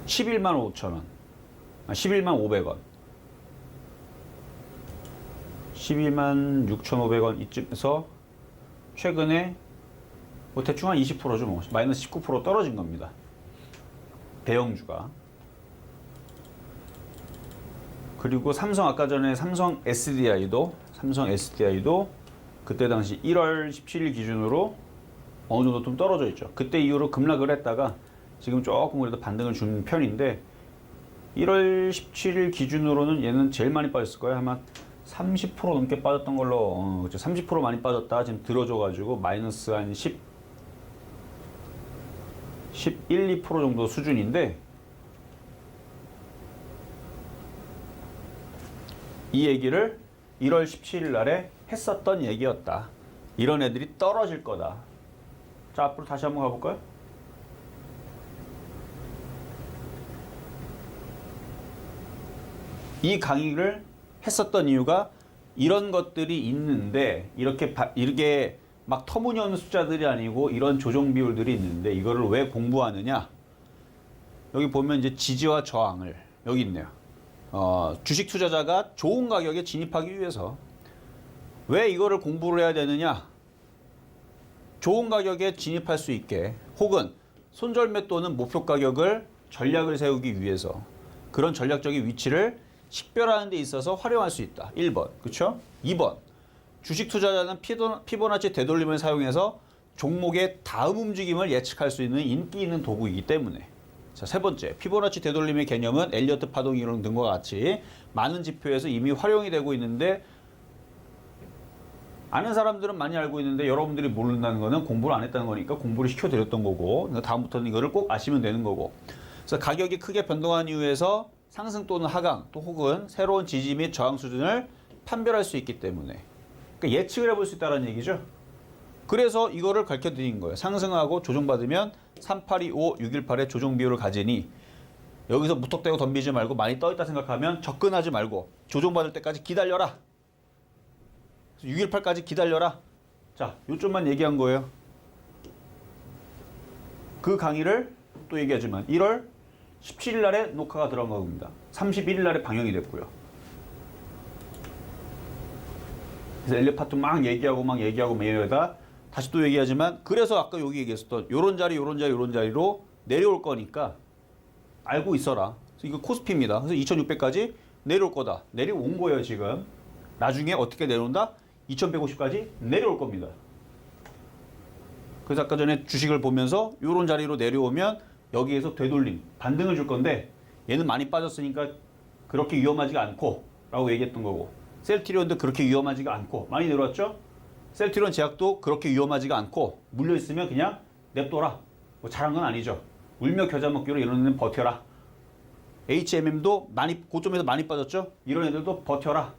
115,000원 116,500원 126,500원 이쯤에서 최근에 뭐 대충 한 20%죠. 뭐 마이너스 19% 떨어진 겁니다. 대형주가. 그리고 삼성 아까 전에 삼성 SDI도 그때 당시 1월 17일 기준으로 어느 정도 좀 떨어져 있죠. 그때 이후로 급락을 했다가 지금 조금 그래도 반등을 준 편인데 1월 17일 기준으로는 얘는 제일 많이 빠졌을 거예요. 아마 30% 넘게 빠졌던 걸로 30% 많이 빠졌다 지금 들어줘가지고 마이너스 한 11, 2% 정도 수준인데 이 얘기를 1월 17일 날에 했었던 얘기였다. 이런 애들이 떨어질 거다. 자, 앞으로 다시 한번 가볼까요? 이 강의를 했었던 이유가 이런 것들이 있는데 이렇게 막 터무니없는 숫자들이 아니고 이런 조정 비율들이 있는데 이거를 왜 공부하느냐? 여기 보면 이제 지지와 저항을 여기 있네요. 주식 투자자가 좋은 가격에 진입하기 위해서 왜 이거를 공부를 해야 되느냐? 좋은 가격에 진입할 수 있게 혹은 손절매 또는 목표 가격을 전략을 세우기 위해서 그런 전략적인 위치를 식별하는 데 있어서 활용할 수 있다. 1번. 그렇죠? 2번. 주식 투자자는 피보나치 되돌림을 사용해서 종목의 다음 움직임을 예측할 수 있는 인기 있는 도구이기 때문에. 자, 세 번째. 피보나치 되돌림의 개념은 엘리어트 파동 이론 등과 같이 많은 지표에서 이미 활용이 되고 있는데 아는 사람들은 많이 알고 있는데 여러분들이 모른다는 거는 공부를 안 했다는 거니까 공부를 시켜드렸던 거고 그러니까 다음부터는 이거를 꼭 아시면 되는 거고. 그래서 가격이 크게 변동한 이유에서 상승 또는 하강 또 혹은 새로운 지지 및 저항 수준을 판별할 수 있기 때문에 그러니까 예측을 해볼 수 있다는 얘기죠. 그래서 이거를 가르쳐 드린 거예요. 상승하고 조정받으면 3825, 618의 조정 비율을 가지니 여기서 무턱대고 덤비지 말고 많이 떠있다 생각하면 접근하지 말고 조정받을 때까지 기다려라. 618까지 기다려라. 자, 요점만 얘기한 거예요. 그 강의를 또 얘기하지만 1월 17일 날에 녹화가 들어간 겁니다. 31일 날에 방영이 됐고요. 그래서 엘리엇 파트 막 얘기하고 얘기하다 다시 또 얘기하지만 그래서 아까 여기 얘기했었던 요런 자리로 내려올 거니까 알고 있어라. 그래서 이거 코스피입니다. 그래서 2600까지 내려올 거다. 내려온 거예요, 지금. 나중에 어떻게 내려온다? 2150까지 내려올 겁니다. 그래서 아까 전에 주식을 보면서 요런 자리로 내려오면 여기에서 되돌림, 반등을 줄 건데 얘는 많이 빠졌으니까 그렇게 위험하지가 않고 라고 얘기했던 거고 셀트리온도 그렇게 위험하지가 않고 많이 내려왔죠? 셀트리온 제약도 그렇게 위험하지가 않고 물려있으면 그냥 냅둬라. 뭐 잘한 건 아니죠. 울며 겨자 먹기로 이런 애는 버텨라. HMM도 고점에서 많이 빠졌죠? 이런 애들도 버텨라.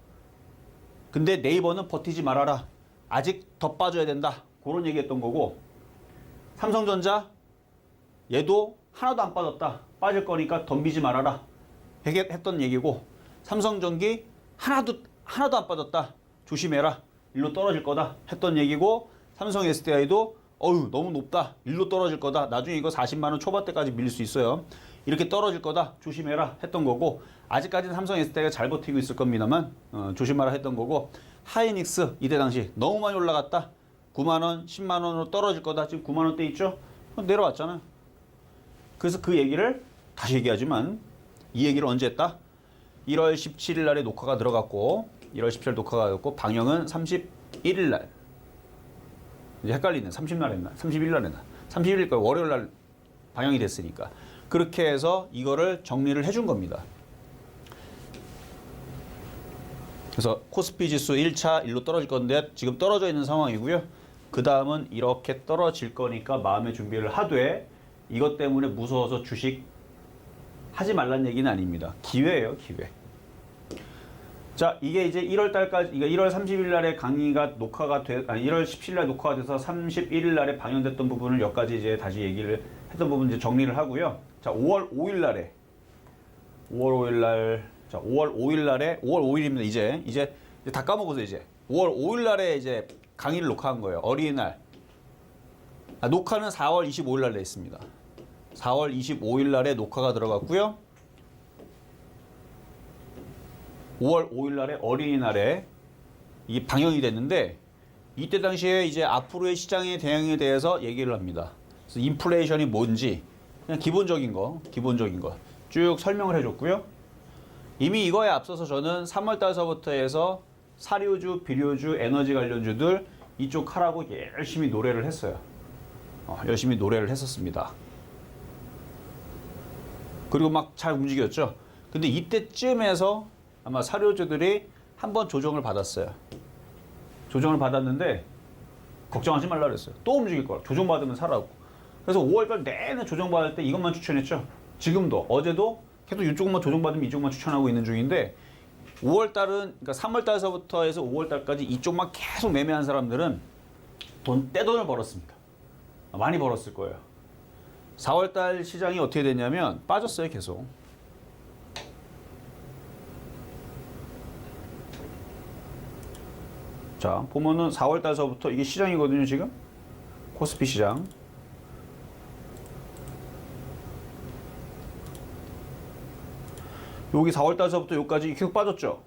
근데 네이버는 버티지 말아라. 아직 더 빠져야 된다. 그런 얘기했던 거고 삼성전자 얘도 하나도 안 빠졌다. 빠질 거니까 덤비지 말아라. 했던 얘기고 삼성전기 하나도 안 빠졌다. 조심해라. 일로 떨어질 거다. 했던 얘기고 삼성 SDI도 너무 높다. 일로 떨어질 거다. 나중에 이거 40만 원 초반대까지 밀릴 수 있어요. 이렇게 떨어질 거다. 조심해라. 했던 거고 아직까지는 삼성 SDI가 잘 버티고 있을 겁니다만 조심하라 했던 거고 하이닉스 이때 당시 너무 많이 올라갔다. 9만 원, 10만 원으로 떨어질 거다. 지금 9만 원대 있죠? 내려왔잖아요. 그래서 그 얘기를 다시 얘기하지만 이 얘기를 언제 했다? 1월 17일 날에 녹화가 들어갔고 1월 17일 녹화가 됐고 방영은 31일 날 이제 헷갈리네. 30날 했나? 31일 날 했나? 31일 거 월요일 날 방영이 됐으니까 그렇게 해서 이거를 정리를 해준 겁니다. 그래서 코스피 지수 1차 1로 떨어질 건데 지금 떨어져 있는 상황이고요. 그 다음은 이렇게 떨어질 거니까 마음의 준비를 하되 이것 때문에 무서워서 주식 하지 말란 얘기는 아닙니다. 기회예요, 기회. 자, 이게 이제 1월 달까지, 그러니까 1월 30일 날에 강의가 녹화가 1월 17일 날 녹화가 돼서 31일 날에 방영됐던 부분을 여기까지 이제 다시 얘기를 했던 부분 이제 정리를 하고요. 자, 5월 5일 날에 5월 5일 날에 5월 5일입니다. 이제 다 까먹어서 이제 5월 5일 날에 이제 강의를 녹화한 거예요. 어린이날. 녹화는 4월 25일 날에 했습니다. 4월 25일 날에 녹화가 들어갔고요. 5월 5일 날에 어린이날에 이 방영이 됐는데 이때 당시에 이제 앞으로의 시장의 대응에 대해서 얘기를 합니다. 그래서 인플레이션이 뭔지 그냥 기본적인 거 쭉 설명을 해줬고요. 이미 이거에 앞서서 저는 3월 달서부터 해서 사료주, 비료주, 에너지 관련주들 이쪽 하라고 열심히 노래를 했어요. 열심히 노래를 했었습니다. 그리고 막 잘 움직였죠. 근데 이때쯤에서 아마 사료주들이 한번 조정을 받았어요. 조정을 받았는데 걱정하지 말라 그랬어요. 또 움직일 거라. 조정받으면 사라고. 그래서 5월달 내내 조정받을 때 이것만 추천했죠. 지금도 어제도 계속 이쪽만 조정받으면 이쪽만 추천하고 있는 중인데 5월달은 그러니까 3월달서부터 해서 5월달까지 이쪽만 계속 매매한 사람들은 떼돈을 벌었습니다. 많이 벌었을 거예요. 4월달 시장이 어떻게 됐냐면 빠졌어요. 계속. 자, 보면은 4월달서부터 이게 시장이거든요. 지금 코스피 시장. 여기 4월달서부터 여기까지 계속 빠졌죠.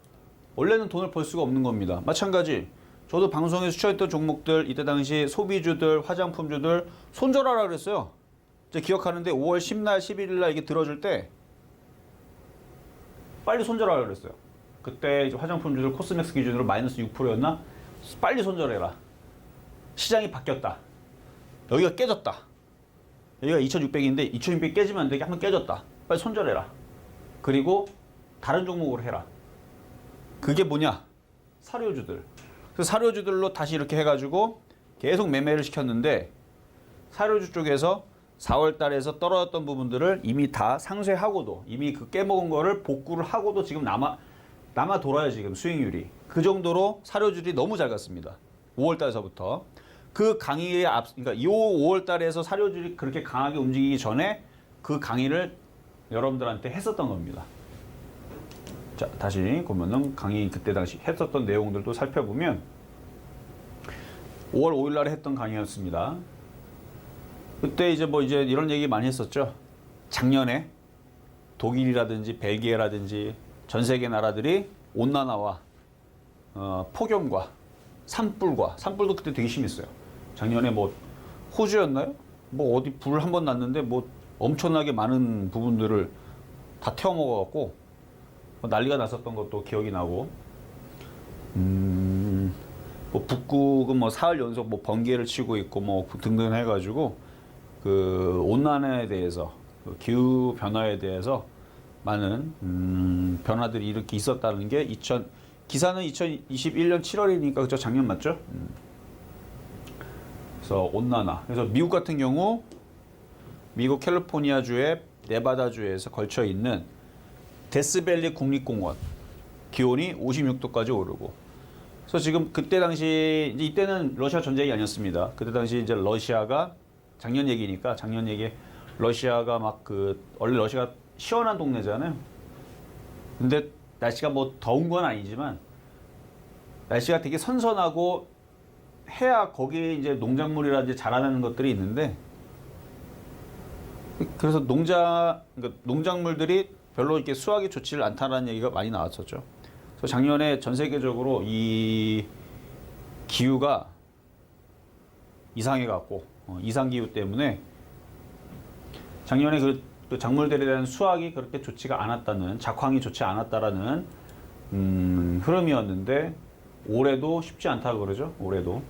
원래는 돈을 벌 수가 없는 겁니다. 마찬가지. 저도 방송에서 추천했던 종목들 이때 당시 소비주들, 화장품주들 손절하라 그랬어요. 제가 기억하는데 5월 10날, 11일날 이게 들어줄 때 빨리 손절하라 그랬어요. 그때 이제 화장품주들 코스맥스 기준으로 마이너스 6%였나? 빨리 손절해라. 시장이 바뀌었다. 여기가 깨졌다. 여기가 2600인데 2600 깨지면 안 되게 한번 깨졌다. 빨리 손절해라. 그리고 다른 종목으로 해라. 그게 뭐냐? 사료주들. 그래서 사료주들로 다시 이렇게 해가지고 계속 매매를 시켰는데 사료주 쪽에서 4월 달에서 떨어졌던 부분들을 이미 다 상쇄하고도 이미 그 깨먹은 거를 복구를 하고도 지금 남아 돌아요. 지금 수익률이. 그 정도로 사료주들이 너무 잘 갔습니다. 5월 달서부터. 그 강의에 그러니까 이 5월 달에서 사료주들이 그렇게 강하게 움직이기 전에 그 강의를 여러분들한테 했었던 겁니다. 자, 다시 보면은 강의 그때 당시 했었던 내용들도 살펴보면 5월 5일 날에 했던 강의였습니다. 그때 이제 이런 얘기 많이 했었죠. 작년에 독일이라든지 벨기에라든지 전 세계 나라들이 온난화와 폭염과 산불도 그때 되게 심했어요. 작년에 호주였나요? 어디 불 한 번 났는데 엄청나게 많은 부분들을 다 태워먹어갖고 난리가 났었던 것도 기억이 나고, 북극은 사흘 연속 번개를 치고 있고 등등 해가지고 그 온난화에 대해서 기후 변화에 대해서 많은 변화들이 이렇게 있었다는 게 기사는 2021년 7월이니까 그죠? 작년 맞죠? 그래서 온난화. 그래서 미국 같은 경우 미국 캘리포니아주의 네바다주에서 걸쳐 있는 데스밸리 국립공원 기온이 56도까지 오르고. 그래서 지금 그때 당시 이제 이때는 러시아 전쟁이 아니었습니다. 그때 당시 이제 러시아가 작년 얘기니까 작년 얘기 러시아가 원래 러시아가 시원한 동네잖아요. 근데 날씨가 더운 건 아니지만 날씨가 되게 선선하고 해야 거기에 이제 농작물이라든지 자라나는 것들이 있는데 그래서 농작물들이 별로 이렇게 수확이 좋지를 않다는 얘기가 많이 나왔었죠. 그래서 작년에 전 세계적으로 이 기후가 이상해갖고 이상기후 때문에 작년에 그 작물들에 대한 수확이 그렇게 좋지가 않았다는, 작황이 좋지 않았다라는 흐름이었는데 올해도 쉽지 않다고 그러죠. 올해도.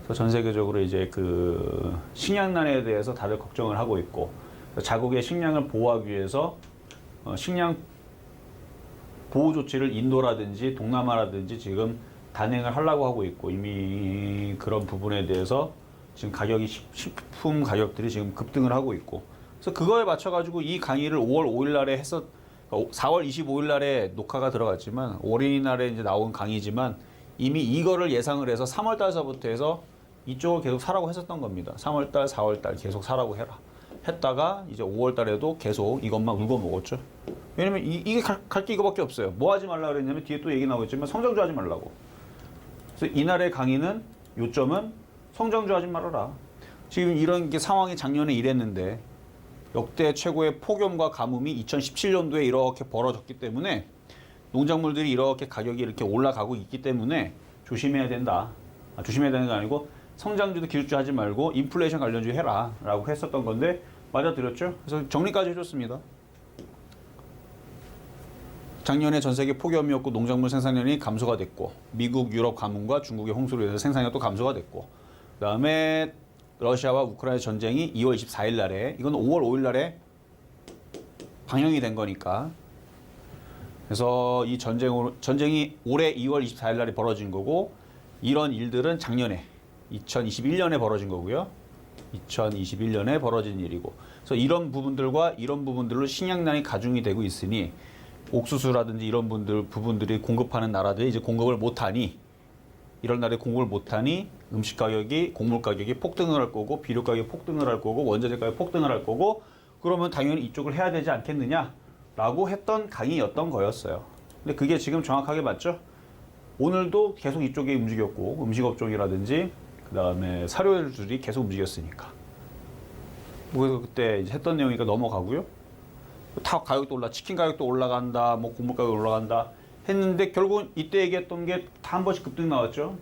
그래서 전 세계적으로 이제 그 식량난에 대해서 다들 걱정을 하고 있고, 자국의 식량을 보호하기 위해서 식량 보호 조치를 인도라든지 동남아라든지 지금 단행을 하려고 하고 있고, 이미 그런 부분에 대해서 지금 식품 가격들이 지금 급등을 하고 있고, 그래서 그거에 맞춰가지고 이 강의를 5월 5일 날에 4월 25일 날에 녹화가 들어갔지만 어린이날에 이제 나온 강의지만 이미 이거를 예상을 해서 3월 달서부터 해서 이쪽을 계속 사라고 했었던 겁니다. 3월 달, 4월 달 계속 사라고 해라. 했다가 이제 5월 달에도 계속 이것만 울고 먹었죠. 왜냐면 이게 갈 게 이거밖에 없어요. 뭐 하지 말라 그랬냐면 뒤에 또 얘기 나오겠지만 성장주 하지 말라고. 그래서 이날의 강의는 요점은 성장주 하지 말아라. 지금 이런 게 상황이 작년에 이랬는데 역대 최고의 폭염과 가뭄이 2017년도에 이렇게 벌어졌기 때문에 농작물들이 이렇게 가격이 이렇게 올라가고 있기 때문에 조심해야 된다. 조심해야 되는 게 아니고 성장주도 기술주 하지 말고 인플레이션 관련주 해라 라고 했었던 건데 맞아들였죠. 그래서 정리까지 해줬습니다. 작년에 전 세계 폭염이었고 농작물 생산량이 감소가 됐고 미국, 유럽 가뭄과 중국의 홍수로 인해서 생산량도 감소가 됐고 그다음에 러시아와 우크라이나 전쟁이 2월 24일 날에 이건 5월 5일 날에 방영이 된 거니까 그래서 이 전쟁이 올해 2월 24일 날에 벌어진 거고 이런 일들은 작년에 2021년에 벌어진 거고요. 2021년에 벌어진 일이고 그래서 이런 부분들과 이런 부분들로 식량난이 가중이 되고 있으니 옥수수라든지 이런 부분들이 공급하는 나라들이 이제 공급을 못하니 이런 날에 공급을 못하니 음식 가격이 곡물 가격이 폭등을 할 거고 비료 가격이 폭등을 할 거고 원자재 가격이 폭등을 할 거고 그러면 당연히 이쪽을 해야 되지 않겠느냐라고 했던 강의였던 거였어요. 근데 그게 지금 정확하게 맞죠? 오늘도 계속 이쪽에 움직였고 음식업종이라든지 그 다음에 사료들이 계속 움직였으니까 그래서 그때 이제 했던 내용이니까 넘어가고요. 다 가격도 치킨 가격도 올라간다, 뭐 곡물 가격 올라간다 했는데 결국은 이때 얘기했던 게 다 한 번씩 급등 나왔죠.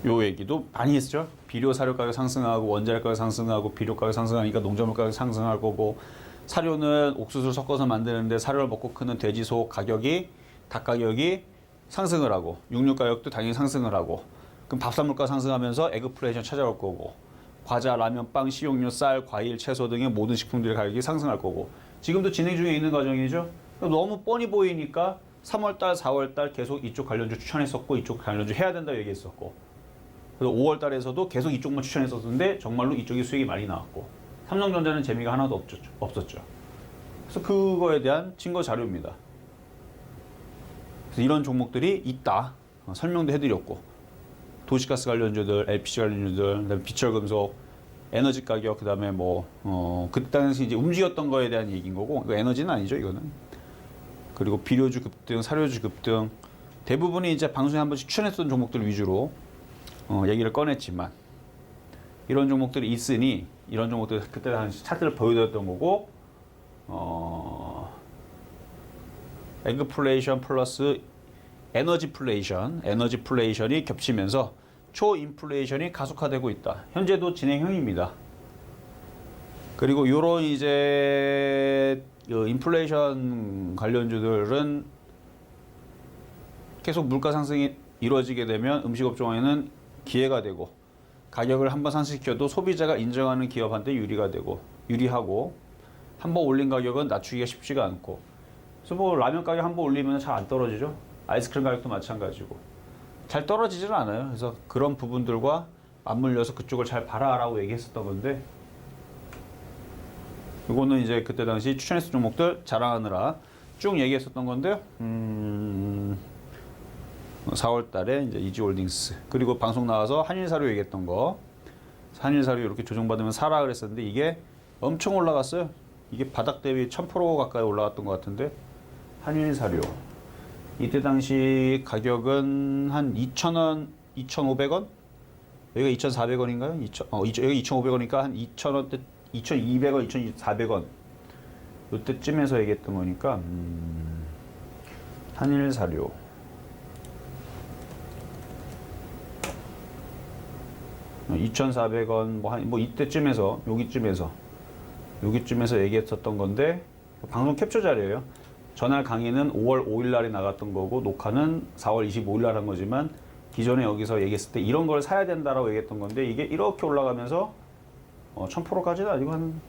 요 얘기도 많이 했죠. 비료 사료 가격 상승하고 원자재 가격 상승하고 비료 가격 상승하니까 농작물 가격 상승할 거고 사료는 옥수수를 섞어서 만드는데 사료를 먹고 크는 돼지, 소 가격이 닭 가격이 상승을 하고 육류 가격도 당연히 상승을 하고 그럼 밥산물가 상승하면서 에그플레이션 찾아올 거고 과자, 라면, 빵, 식용유, 쌀, 과일, 채소 등의 모든 식품들의 가격이 상승할 거고 지금도 진행 중에 있는 과정이죠. 너무 뻔히 보이니까 3월달, 4월달 계속 이쪽 관련주 추천했었고 이쪽 관련주 해야 된다고 얘기했었고 그래서 5월달에서도 계속 이쪽만 추천했었는데 정말로 이쪽이 수익이 많이 나왔고 삼성전자는 재미가 하나도 없었죠. 그래서 그거에 대한 증거 자료입니다. 그래서 이런 종목들이 있다 설명도 해드렸고 도시가스 관련주들, LPG 관련주들, 그다음에 비철금속, 에너지 가격, 그다음에 그때 당시 이제 움직였던 거에 대한 얘기인 거고, 이거 에너지는 아니죠, 이거는. 그리고 비료주 급등, 사료주 급등, 대부분이 이제 방송에 한 번씩 추천했던 종목들 위주로 얘기를 꺼냈지만 이런 종목들이 있으니 이런 종목들 그때 당시 차트를 보여드렸던 거고, 에그플레이션 플러스 에너지플레이션이 겹치면서 초인플레이션이 가속화되고 있다. 현재도 진행형입니다. 그리고 이런 이제 인플레이션 관련주들은 계속 물가 상승이 이루어지게 되면 음식업종에는 기회가 되고 가격을 한번 상승시켜도 소비자가 인정하는 기업한테 유리하고 한번 올린 가격은 낮추기가 쉽지가 않고 그래서 라면 가격 한번 올리면 잘 안 떨어지죠. 아이스크림 가격도 마찬가지고 잘 떨어지지는 않아요. 그래서 그런 부분들과 맞물려서 그쪽을 잘 봐라라고 얘기했었던 건데 이거는 이제 그때 당시 추천했던 종목들 자랑하느라 쭉 얘기했었던 건데요. 4월 달에 이제 이지홀딩스 그리고 방송 나와서 한일사료 얘기했던 거 한일사료 이렇게 조정받으면 사라 그랬었는데 이게 엄청 올라갔어요. 이게 바닥 대비 1000% 가까이 올라갔던 것 같은데 한일사료 이때 당시 가격은 한 2,000원, 2,500원? 여기가 2,400원인가요? 여기 2,500원이니까 한 2,000원대, 2,200원, 2,400원. 이때쯤에서 얘기했던 거니까, 한일사료. $2,400원, 이때쯤에서, 여기쯤에서 얘기했었던 건데, 방송 캡처 자료예요. 전날 강의는 5월 5일 날에 나갔던 거고 녹화는 4월 25일 날 한 거지만 기존에 여기서 얘기했을 때 이런 걸 사야 된다라고 얘기했던 건데 이게 이렇게 올라가면서 1000%까지는 아니고 한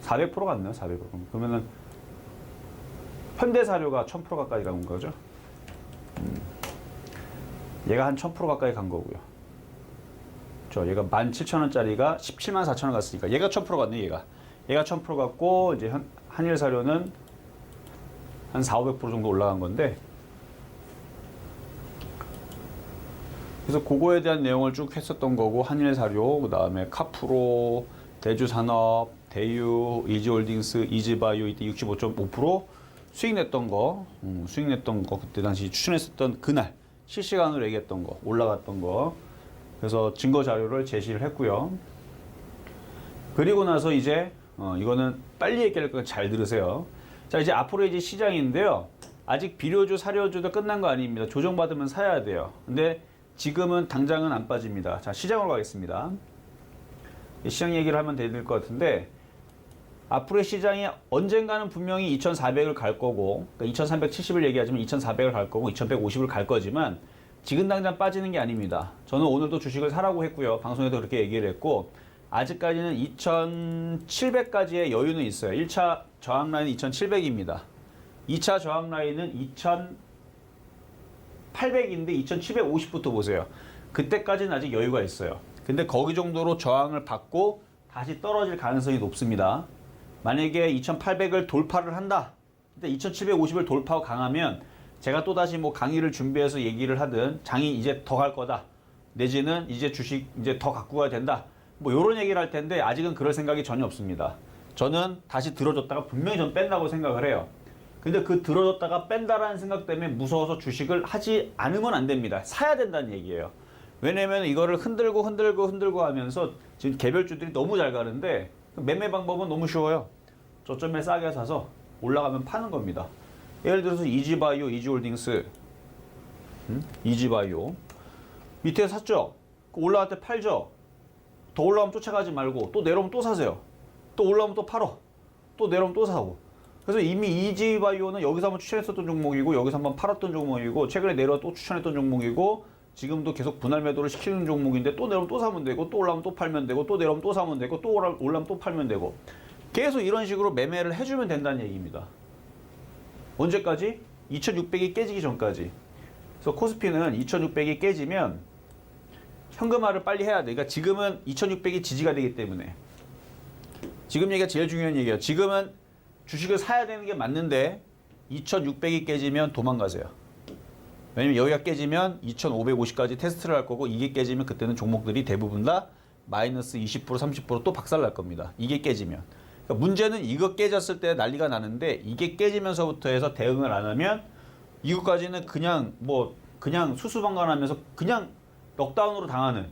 400% 갔네요. 400%. 그러면은 현대사료가 1000% 가까이 간 거죠. 얘가 한 1000% 가까이 간 거고요. 얘가 17,000원짜리가 174,000원 갔으니까 얘가 1000% 갔네. 얘가 얘가 1000% 같고 이제 한일사료는 한 400~500% 정도 올라간 건데, 그래서 그거에 대한 내용을 쭉 했었던 거고, 한일사료, 그 다음에 카프로, 대주산업, 대유, 이지홀딩스, 이지바이오 이때 65.5% 수익 냈던 거, 그때 당시 추천했었던 그날 실시간으로 얘기했던 거, 올라갔던 거. 그래서 증거 자료를 제시를 했고요. 그리고 나서 이제 이거는 빨리 얘기할 거니까 잘 들으세요. 자, 이제 앞으로 이제 시장인데요. 아직 비료주, 사료주도 끝난 거 아닙니다. 조정받으면 사야 돼요. 근데 지금은 당장은 안 빠집니다. 자, 시장으로 가겠습니다. 시장 얘기를 하면 될 것 같은데, 앞으로의 시장이 언젠가는 분명히 2,400을 갈 거고, 그러니까 2,370을 얘기하지만 2,400을 갈 거고 2,150을 갈 거지만 지금 당장 빠지는 게 아닙니다. 저는 오늘도 주식을 사라고 했고요. 방송에도 그렇게 얘기를 했고, 아직까지는 2,700까지의 여유는 있어요. 1차 저항 라인은 2,700입니다. 2차 저항 라인은 2,800인데 2,750부터 보세요. 그때까지는 아직 여유가 있어요. 근데 거기 정도로 저항을 받고 다시 떨어질 가능성이 높습니다. 만약에 2,800을 돌파를 한다. 근데 2,750을 돌파하고 강하면 제가 또다시 뭐 강의를 준비해서 얘기를 하든, 장이 이제 더 갈 거다. 내지는 이제 주식 이제 더 갖고 가야 된다. 뭐 이런 얘기를 할 텐데 아직은 그럴 생각이 전혀 없습니다. 저는 다시 들어줬다가 분명히 전 뺀다고 생각을 해요. 근데 그 들어줬다가 뺀다라는 생각 때문에 무서워서 주식을 하지 않으면 안 됩니다. 사야 된다는 얘기예요. 왜냐면 이거를 흔들고 하면서 지금 개별주들이 너무 잘 가는데 매매 방법은 너무 쉬워요. 저점에 싸게 사서 올라가면 파는 겁니다. 예를 들어서 이지바이오, 이지홀딩스, 이지바이오 밑에 샀죠? 올라갈 때 팔죠? 더 올라오면 쫓아가지 말고 또 내려오면 또 사세요. 또 올라오면 또 팔어. 또 내려오면 또 사고. 그래서 이미 이지바이오는 여기서 한번 추천했었던 종목이고, 여기서 한번 팔았던 종목이고, 최근에 내려와 또 추천했던 종목이고, 지금도 계속 분할 매도를 시키는 종목인데, 또 내려오면 또 사면 되고, 또 올라오면 또 팔면 되고, 또 내려오면 또 사면 되고, 또 올라오면 또 팔면 되고, 계속 이런 식으로 매매를 해주면 된다는 얘기입니다. 언제까지? 2600이 깨지기 전까지. 그래서 코스피는 2600이 깨지면 현금화를 빨리 해야 돼. 그러니까 지금은 2600이 지지가 되기 때문에. 지금 얘기가 제일 중요한 얘기예요. 지금은 주식을 사야 되는 게 맞는데 2600이 깨지면 도망가세요. 왜냐면 여기가 깨지면 2550까지 테스트를 할 거고, 이게 깨지면 그때는 종목들이 대부분 다 마이너스 20%, 30% 또 박살날 겁니다. 이게 깨지면. 그러니까 문제는 이거 깨졌을 때 난리가 나는데, 이게 깨지면서부터 해서 대응을 안 하면 이거까지는 그냥 수수방관하면서 그냥 넉다운으로 당하는,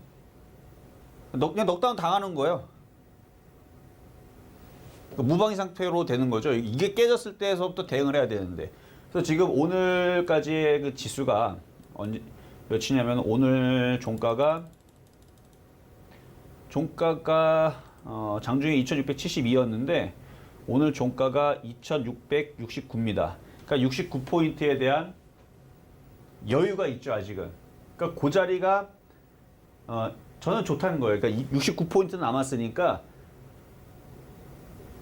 그냥 넉다운 당하는 거예요. 그러니까 무방위 상태로 되는 거죠. 이게 깨졌을 때에서부터 대응을 해야 되는데. 그래서 지금 오늘까지의 그 지수가 몇이냐면, 오늘 종가가 장중에 2672였는데 오늘 종가가 2669입니다. 그러니까 69포인트에 대한 여유가 있죠, 아직은. 그러니까 그 자리가 저는 좋다는 거예요. 그러니까 69포인트 남았으니까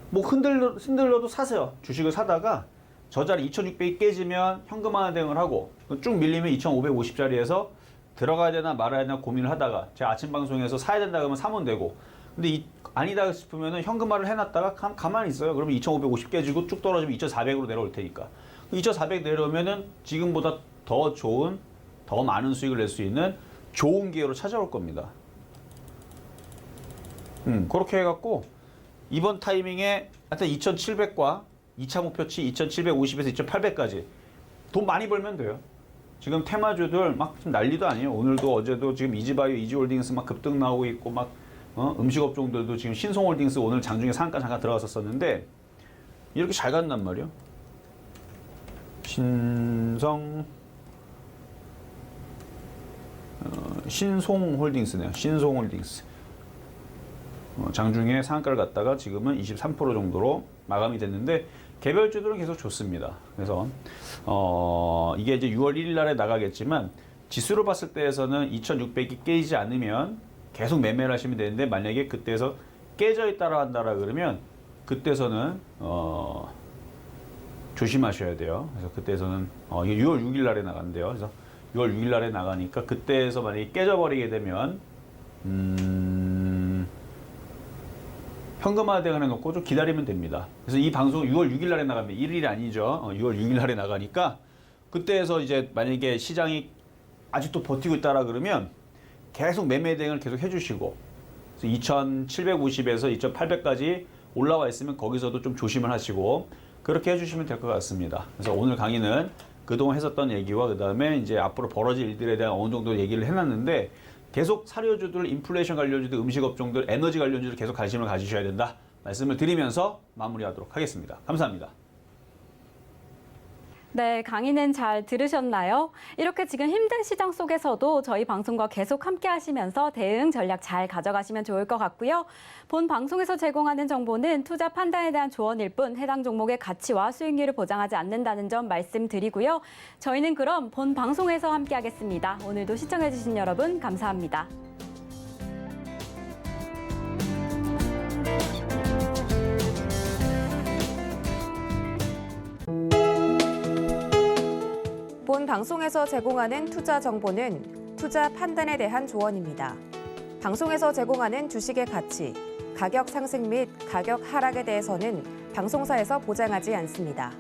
뭐 흔들려도 사세요. 주식을 사다가 저 자리 2600이 깨지면 현금화나 대응을 하고, 쭉 밀리면 2550짜리에서 들어가야 되나 말아야 되나 고민을 하다가 제가 아침 방송에서 사야 된다 그러면 사면 되고, 근데 아니다 싶으면 현금화를 해놨다가 가만히 있어요. 그러면 2550 깨지고 쭉 떨어지면 2400으로 내려올 테니까. 2400 내려오면은 지금보다 더 좋은, 더 많은 수익을 낼 수 있는 좋은 기회로 찾아올 겁니다. 그렇게 해갖고 이번 타이밍에 하여튼 2700과 2차 목표치 2750에서 2800까지 돈 많이 벌면 돼요. 지금 테마주들 막 난리도 아니에요. 오늘도 어제도 지금 이지바이오, 이지홀딩스 막 급등 나오고 있고, 막 음식업종들도 지금 신송홀딩스 오늘 장중에 상한가 잠깐 들어갔었는데 이렇게 잘 간단 말이에요. 신송홀딩스네요. 신송홀딩스. 장중에 상한가를 갔다가 지금은 23% 정도로 마감이 됐는데, 개별주들은 계속 좋습니다. 그래서 이게 이제 6월 1일 날에 나가겠지만, 지수로 봤을 때에서는 2600이 깨지지 않으면 계속 매매를 하시면 되는데, 만약에 그때에서 깨져 있다라 한다라 그러면 그때서는 조심하셔야 돼요. 그래서 그때에서는 이게 6월 6일 날에 나간대요. 그래서 6월 6일 날에 나가니까 그때에서 만약에 깨져버리게 되면 현금화되어 놓고 좀 기다리면 됩니다. 그래서 이 방송 6월 6일 날에 나가면 1일이 아니죠. 6월 6일 날에 나가니까 그때에서 이제 만약에 시장이 아직도 버티고 있다라 그러면 계속 매매 대응을 계속 해주시고 2,750에서 2,800까지 올라와 있으면 거기서도 좀 조심을 하시고 그렇게 해주시면 될 것 같습니다. 그래서 오늘 강의는 그동안 했었던 얘기와 그 다음에 이제 앞으로 벌어질 일들에 대한 어느 정도 얘기를 해놨는데 계속 사료주들, 인플레이션 관련주들, 음식업종들, 에너지 관련주들 계속 관심을 가지셔야 된다. 말씀을 드리면서 마무리하도록 하겠습니다. 감사합니다. 네, 강의는 잘 들으셨나요? 이렇게 지금 힘든 시장 속에서도 저희 방송과 계속 함께 하시면서 대응 전략 잘 가져가시면 좋을 것 같고요. 본 방송에서 제공하는 정보는 투자 판단에 대한 조언일 뿐 해당 종목의 가치와 수익률을 보장하지 않는다는 점 말씀드리고요. 저희는 그럼 본 방송에서 함께 하겠습니다. 오늘도 시청해주신 여러분 감사합니다. 본 방송에서 제공하는 투자 정보는 투자 판단에 대한 조언입니다. 방송에서 제공하는 주식의 가치, 가격 상승 및 가격 하락에 대해서는 방송사에서 보장하지 않습니다.